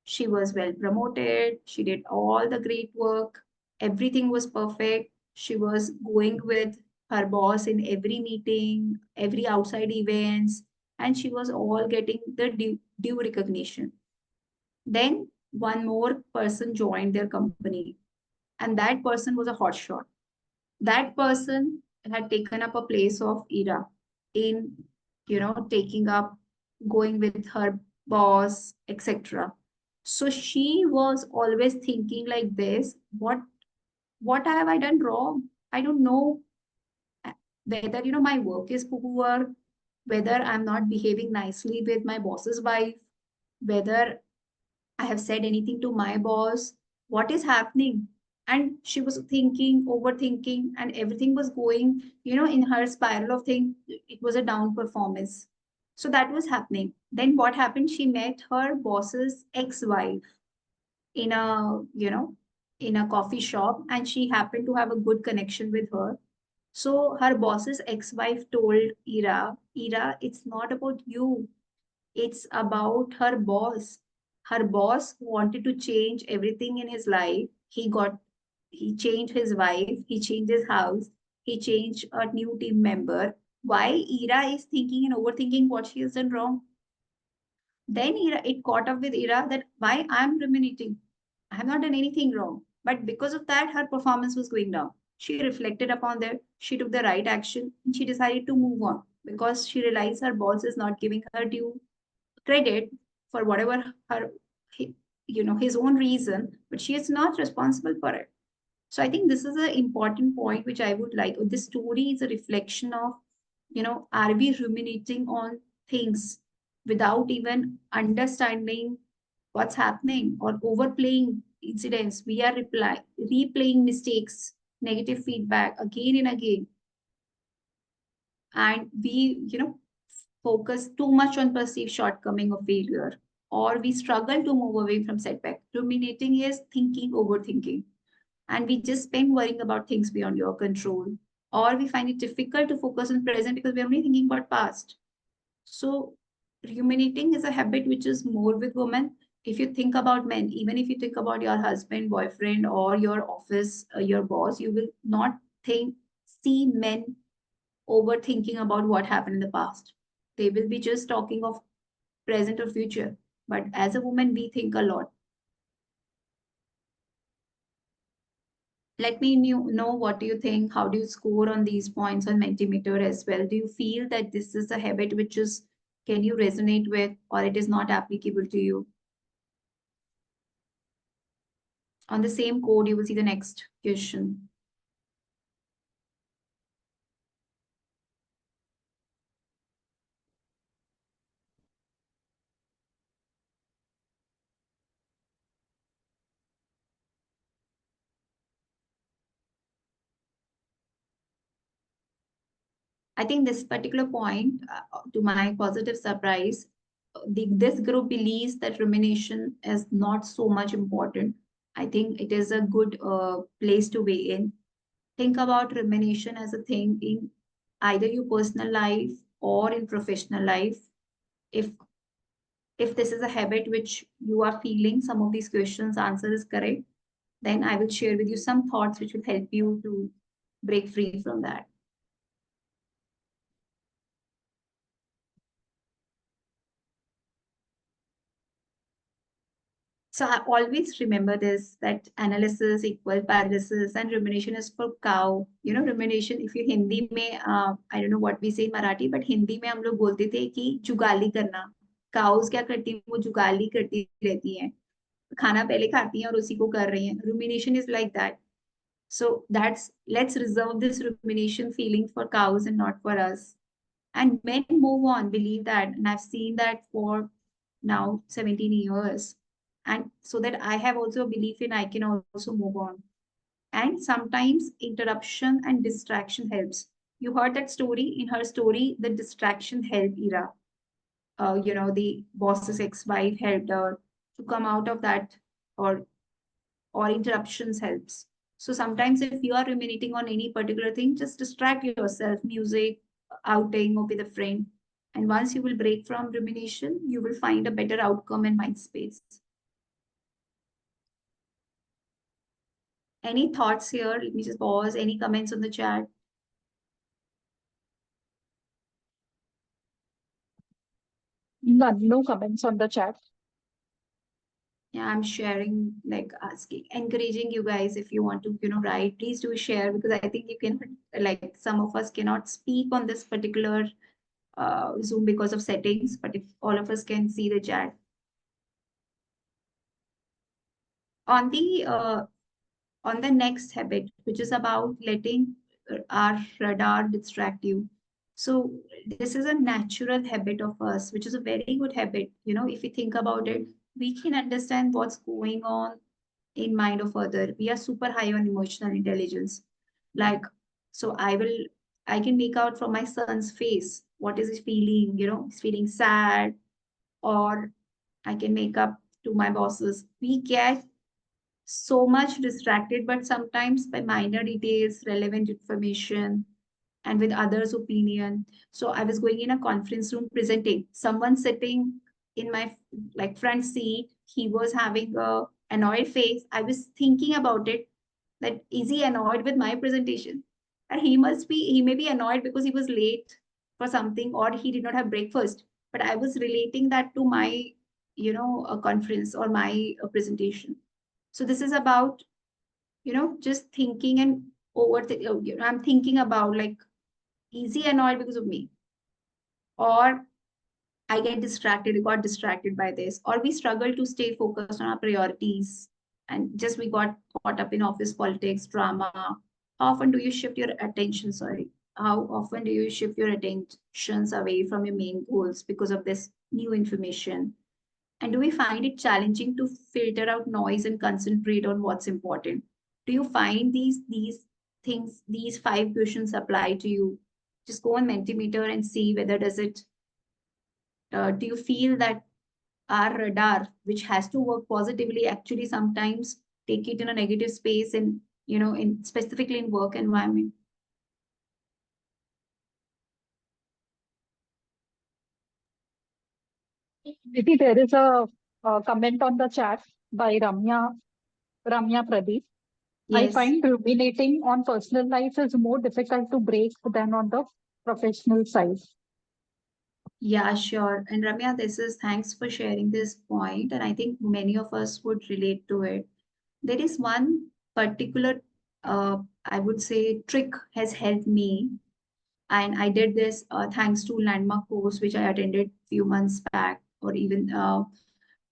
She was well promoted. She did all the great work. Everything was perfect. She was going with her boss in every meeting, every outside events, and she was all getting the due recognition. Then one more person joined their company, and that person was a hotshot. That person had taken up a place of Ira in, taking up, going with her boss, etc. So she was always thinking like this, what have I done wrong? I don't know whether, my work is poor, whether I'm not behaving nicely with my boss's wife, whether I have said anything to my boss, what is happening? And she was thinking, overthinking, and everything was going, in her spiral of things, it was a down performance. So that was happening. Then what happened? She met her boss's ex-wife in a, in a coffee shop, and she happened to have a good connection with her. So her boss's ex-wife told Ira, it's not about you. It's about her boss. Her boss wanted to change everything in his life. He changed his wife, he changed his house, he changed a new team member. Why Ira is thinking and overthinking what she has done wrong? Then it caught up with Ira that why I'm ruminating. I have not done anything wrong. But because of that, her performance was going down. She reflected upon that. She took the right action and she decided to move on because she realized her boss is not giving her due credit for whatever her, his own reason, but she is not responsible for it. So I think this is an important point which I would like. This story is a reflection of, are we ruminating on things without even understanding what's happening or overplaying incidents, we are replaying mistakes, negative feedback again and again. And we, focus too much on perceived shortcoming or failure, or we struggle to move away from setback. Ruminating is thinking, overthinking, and we just spend worrying about things beyond your control, or we find it difficult to focus on present because we're only thinking about past. So ruminating is a habit which is more with women. If you think about men, even if you think about your husband, boyfriend, or your office, your boss, you will not see men overthinking about what happened in the past. They will be just talking of present or future. But as a woman, we think a lot. Let me know what do you think. How do you score on these points on Mentimeter as well? Do you feel that this is a habit which is can you resonate with, or it is not applicable to you? On the same code, you will see the next question. I think this particular point, to my positive surprise, this group believes that rumination is not so much important. I think it is a good place to weigh in. Think about rumination as a thing in either your personal life or in professional life. If this is a habit which you are feeling, some of these questions answer is correct, then I will share with you some thoughts which will help you to break free from that. So I always remember this, that analysis equal paralysis and rumination is for cow. Rumination, if you Hindi में, I don't know what we say in Marathi, but Hindi में हम लोग बोलते थे कि जुगाली करना. Cows क्या करती हैं? वो जुगाली करती रहती हैं. खाना पहले खाती हैं और उसी को कर रही हैं. Rumination is like that. So let's reserve this rumination feeling for cows and not for us. And men move on, believe that, and I've seen that for now 17 years. And so that I have also a belief in I can also move on. And sometimes interruption and distraction helps. You heard that story. In her story, the distraction helped Ira. The boss's ex-wife helped her to come out of that, or interruptions helps. So sometimes if you are ruminating on any particular thing, just distract yourself, music, outing, or with a friend. And once you will break from rumination, you will find a better outcome in mind space. Any thoughts here? Let me just pause. Any comments on the chat? None, no comments on the chat. Yeah, I'm sharing, like asking, encouraging you guys, if you want to, write, please do share, because I think you can, like some of us cannot speak on this particular Zoom because of settings, but if all of us can see the chat. On the next habit, which is about letting our radar distract you. So this is a natural habit of us, which is a very good habit. If you think about it, we can understand what's going on in mind of other. We are super high on emotional intelligence. Like, so I can make out from my son's face what is he feeling. He's feeling sad, or I can make up to my bosses. We get so much distracted, but sometimes by minor details, relevant information, and with others' opinion. So I was going in a conference room presenting. Someone sitting in my front seat, he was having a annoyed face. I was thinking about it, that is he annoyed with my presentation? And he may be annoyed because he was late for something, or he did not have breakfast. But I was relating that to my, a conference or my presentation. So this is about, just thinking and I'm thinking about, like, is he annoyed because of me? Or I got distracted by this, or we struggle to stay focused on our priorities, and just we got caught up in office politics, drama. How often do you shift your attention? Sorry. How often do you shift your attentions away from your main goals because of this new information? And do we find it challenging to filter out noise and concentrate on what's important? Do you find these things, these 5 questions apply to you? Just go on Mentimeter and see whether does it, do you feel that our radar, which has to work positively, actually sometimes take it in a negative space and, in specifically in work environment? Maybe there is a comment on the chat by Ramya Pradeep. I Yes. find ruminating on personal life is more difficult to break than on the professional side. Yeah, sure. And Ramya, thanks for sharing this point. And I think many of us would relate to it. There is one particular, I would say, trick has helped me. And I did this thanks to landmark course, which I attended few months back, or even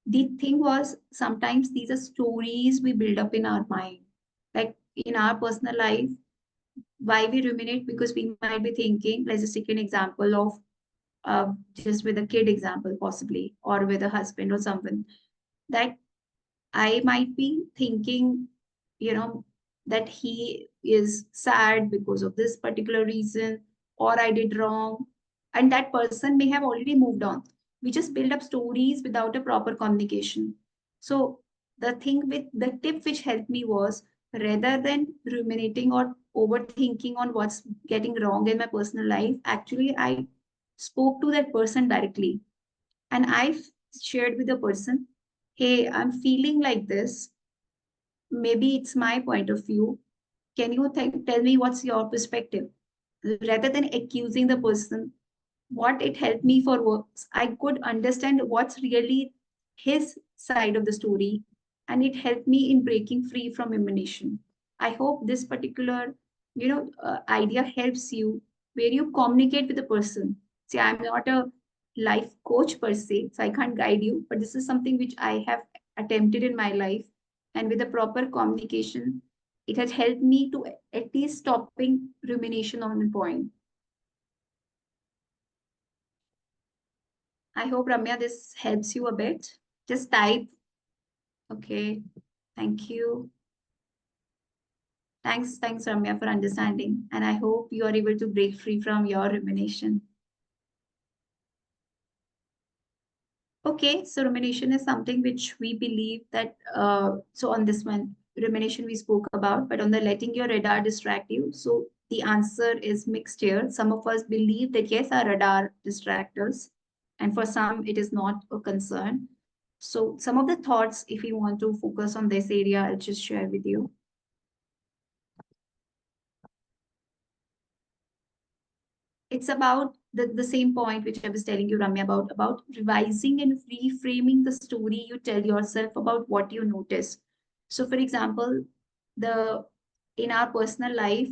the thing was sometimes these are stories we build up in our mind. Like in our personal life, why we ruminate? Because we might be thinking, let's just take an example of just with a kid example, possibly, or with a husband or someone, that I might be thinking, you know, that he is sad because of this particular reason, or I did wrong. And that person may have already moved on. We just build up stories without a proper communication. So the tip which helped me was, rather than ruminating or overthinking on what's getting wrong in my personal life, actually I spoke to that person directly. And I shared with the person, hey, I'm feeling like this. Maybe it's my point of view. Can you tell me what's your perspective? Rather than accusing the person, what it helped me for works, I could understand what's really his side of the story, and it helped me in breaking free from rumination. I hope this particular, idea helps you, where you communicate with the person. See, I'm not a life coach per se, so I can't guide you, but this is something which I have attempted in my life, and with the proper communication, it has helped me to at least stopping rumination on a point. I hope, Ramya, this helps you a bit. Just type. Okay. Thank you. Thanks, Ramya, for understanding. And I hope you are able to break free from your rumination. Okay, so rumination is something which we believe that, so on this one, rumination we spoke about, but on the letting your radar distract you. So the answer is mixed here. Some of us believe that yes, our radar distract us, and for some, it is not a concern. So some of the thoughts, if you want to focus on this area, I'll just share with you. It's about the same point which I was telling you, Ramya, about revising and reframing the story you tell yourself about what you notice. So, for example, the in our personal life,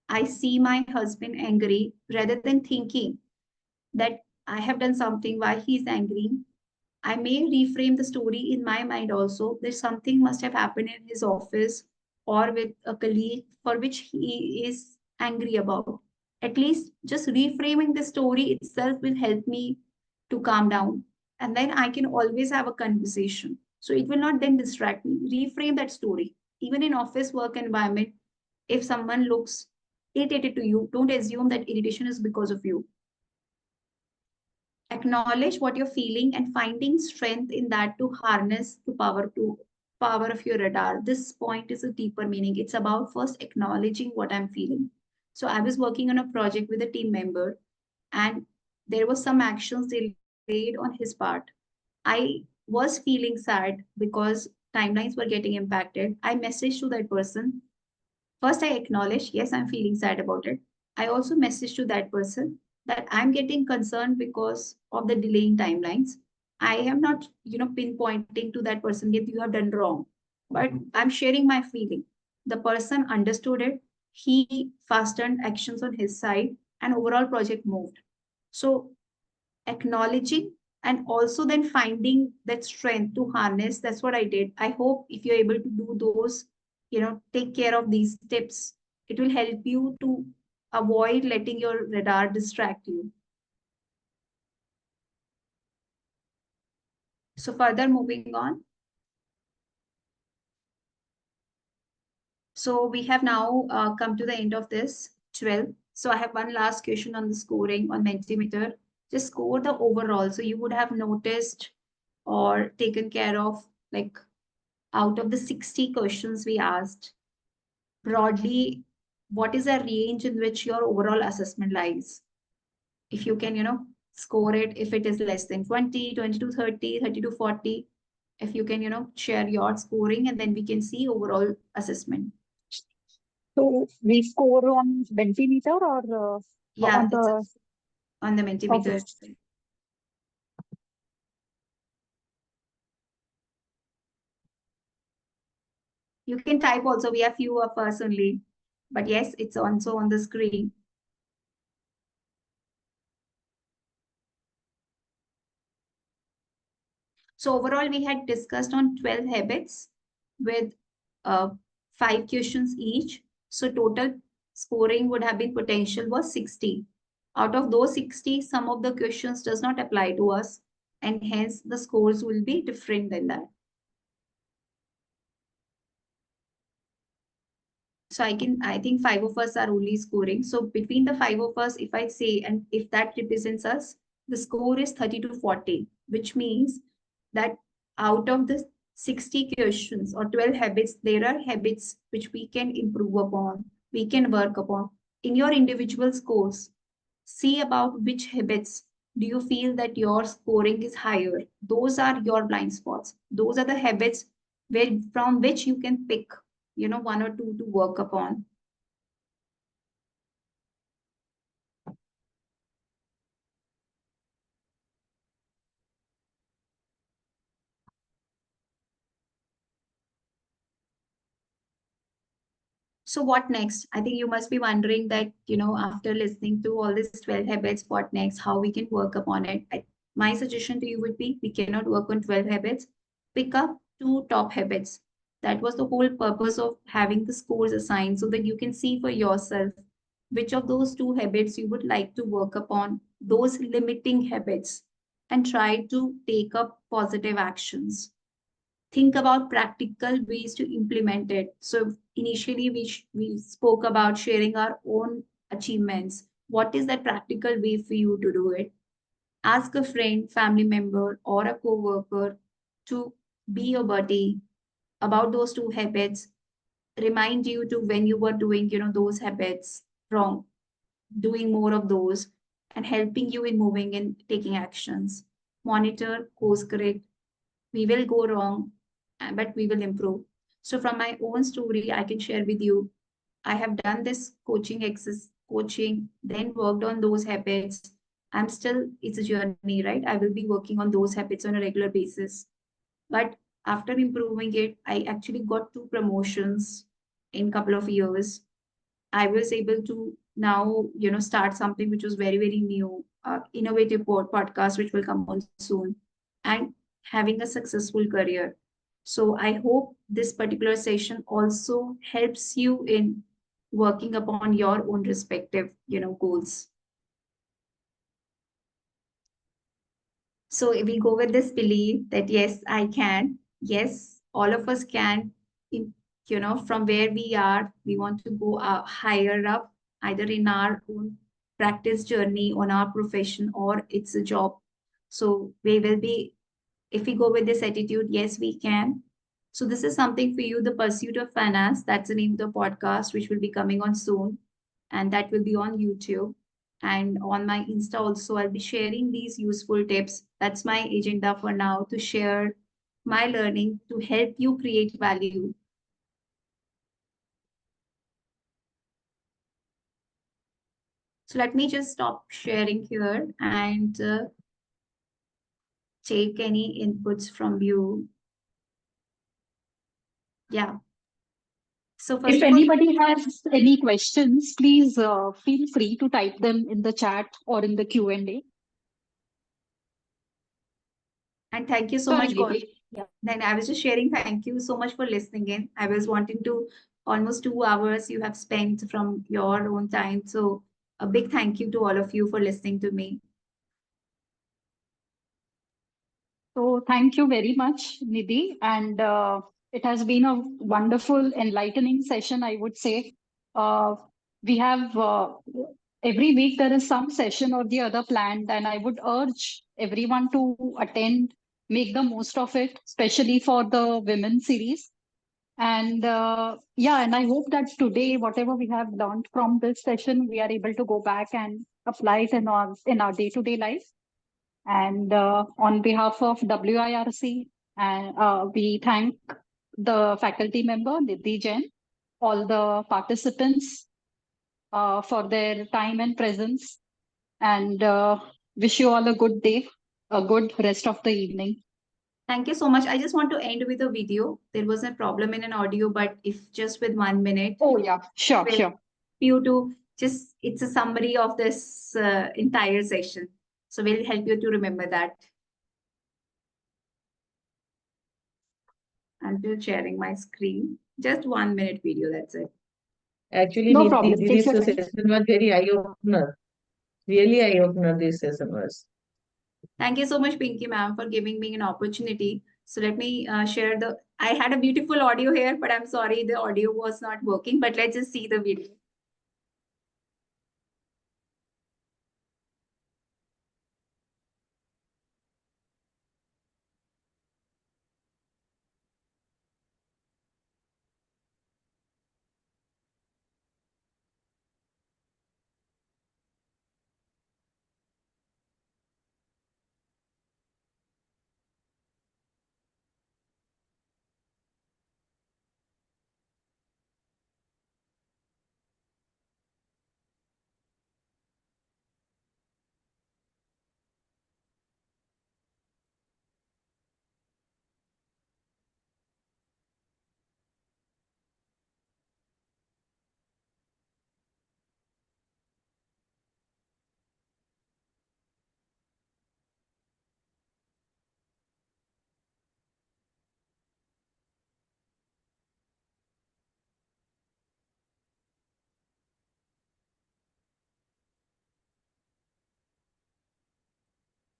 I see my husband angry, rather than thinking that I have done something why he's angry. I may reframe the story in my mind also. There's something must have happened in his office or with a colleague for which he is angry about. At least just reframing the story itself will help me to calm down. And then I can always have a conversation. So it will not then distract me. Reframe that story. Even in office work environment, if someone looks irritated to you, don't assume that irritation is because of you. Acknowledge what you're feeling and finding strength in that to harness the power of your radar. This point is a deeper meaning. It's about first acknowledging what I'm feeling. So I was working on a project with a team member, and there was some actions delayed on his part. I was feeling sad because timelines were getting impacted. I messaged to that person. First, I acknowledge, yes, I'm feeling sad about it. I also message to that person that I'm getting concerned because of the delaying timelines. I am not, pinpointing to that person that you have done wrong, but I'm sharing my feeling. The person understood it. He fastened actions on his side, and overall project moved. So acknowledging and also then finding that strength to harness, that's what I did. I hope if you're able to do those, take care of these tips, it will help you to avoid letting your radar distract you. So further moving on. So we have now come to the end of this 12. So I have one last question on the scoring on Mentimeter. Just score the overall. So you would have noticed or taken care of, like, out of the 60 questions we asked, broadly, what is the range in which your overall assessment lies? If you can, score it, if it is less than 20, 20 to 30, 30 to 40, if you can, share your scoring, and then we can see overall assessment. So we score on Mentimeter or Yeah, on it's the on the Mentimeter. okay. You can type also. We have few of us only, but yes, it's also on the screen. So overall, we had discussed on 12 habits with 5 questions each. So total scoring would have been potential was 60. Out of those 60, some of the questions does not apply to us, and hence the scores will be different than that. So I think 5 of us are only scoring. So between the 5 of us, if I say, and if that represents us, the score is 30 to 40, which means that out of the 60 questions or 12 habits, there are habits which we can improve upon, we can work upon in your individual scores. See about which habits do you feel that your scoring is higher. Those are your blind spots. Those are the habits where from which you can pick, one or two to work upon. So what next? I think you must be wondering that, after listening to all these 12 habits, what next? How we can work upon it? My suggestion to you would be, we cannot work on 12 habits. Pick up 2 top habits. That was the whole purpose of having the scores assigned, so that you can see for yourself which of those 2 habits you would like to work upon, those limiting habits, and try to take up positive actions. Think about practical ways to implement it. So initially we spoke about sharing our own achievements. What is that practical way for you to do it? Ask a friend, family member, or a coworker to be your buddy about those 2 habits. Remind you to when you were doing, those habits wrong, doing more of those, and helping you in moving and taking actions. Monitor, course correct. We will go wrong, but we will improve. So from my own story, I can share with you, I have done this coaching, then worked on those habits. I'm still, it's a journey, right? I will be working on those habits on a regular basis. But after improving it, I actually got 2 promotions in couple of years. I was able to now, start something which was very, very new, innovative podcast, which will come on soon, and having a successful career. So I hope this particular session also helps you in working upon your own respective, goals. So if we go with this belief that yes, I can, yes, all of us can, from where we are, we want to go higher up, either in our own practice journey, on our profession, or it's a job. So we will be, if we go with this attitude, yes, we can. So this is something for you, The Pursuit of Finance. That's the name of the podcast, which will be coming on soon. And that will be on YouTube. And on my Insta also, I'll be sharing these useful tips. That's my agenda for now, to share my learning to help you create value. So let me just stop sharing here and take any inputs from you. Yeah. So first If of all, anybody has any questions, please feel free to type them in the chat or in the Q&A. and thank you so Sorry, much, God. Nidhi. Yeah. Then I was just sharing, thank you so much for listening in. I was wanting to, almost 2 hours you have spent from your own time. So a big thank you to all of you for listening to me. So thank you very much, Nidhi. And it has been a wonderful, enlightening session, I would say. Uh, we have every week there is some session or the other planned, and I would urge everyone to attend, make the most of it, especially for the women series. And yeah, and I hope that today, whatever we have learned from this session, we are able to go back and apply it in our day-to-day life. And on behalf of WIRC, and we thank the faculty member, Nidhi Jain, all the participants for their time and presence, and wish you all a good day, a good rest of the evening. Thank you so much. I just want to end with a video. There was a problem in an audio, but if just with 1 minute, Oh, yeah, sure, with sure. you to just, it's a summary of this entire session. So we'll help you to remember that. I'm just sharing my screen. Just 1 minute video, that's it. Actually, No Nidhi, problem. Take this your time. session was very eye-opener. Really eye-opener, this session was. Thank you so much, Pinky ma'am, for giving me an opportunity. So let me share the, I had a beautiful audio here, but I'm sorry, the audio was not working, but let's just see the video.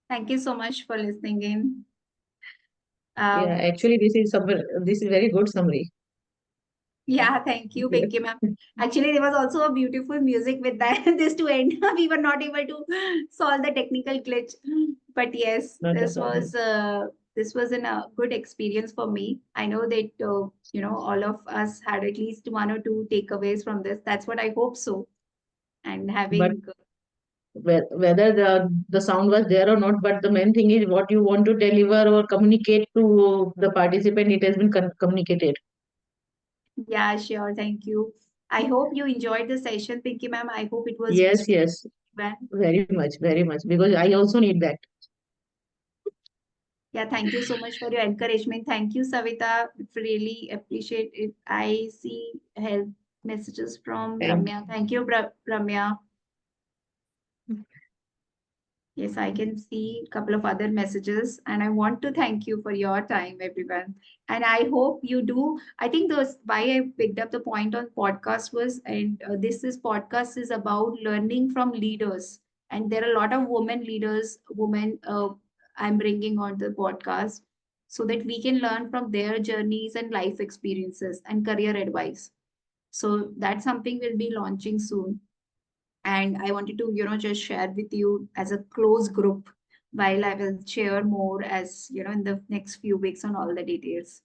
Thank you so much for listening in. Yeah, actually, this is very good summary. Yeah, thank you, Yeah. Pinky ma'am. Actually, there was also a beautiful music with that. This to end. We were not able to solve the technical glitch, but yes, Not a problem. this was a good experience for me. I know that you know, all of us had at least one or two takeaways from this. That's what I hope so. And But having whether the sound was there or not, but the main thing is what you want to deliver or communicate to the participant, it has been communicated. yeah, sure, thank you. I hope you enjoyed the session, Pinky ma'am. I hope it was Yes, useful. yes, very much, because I also need that. Yeah, thank you so much for your encouragement. Thank you, Savita. Really appreciate it. I see help messages from Thank Ramya. Thank you, Ramya. Yes, I can see a couple of other messages, and I want to thank you for your time, everyone. And I hope you do. I think those why I picked up the point on podcast was, and this is podcast is about learning from leaders, and there are a lot of women leaders, women. I'm bringing on the podcast so that we can learn from their journeys and life experiences and career advice. So that's something we'll be launching soon. And I wanted to, you know, just share with you as a close group while I will share more as, you know, in the next few weeks on all the details.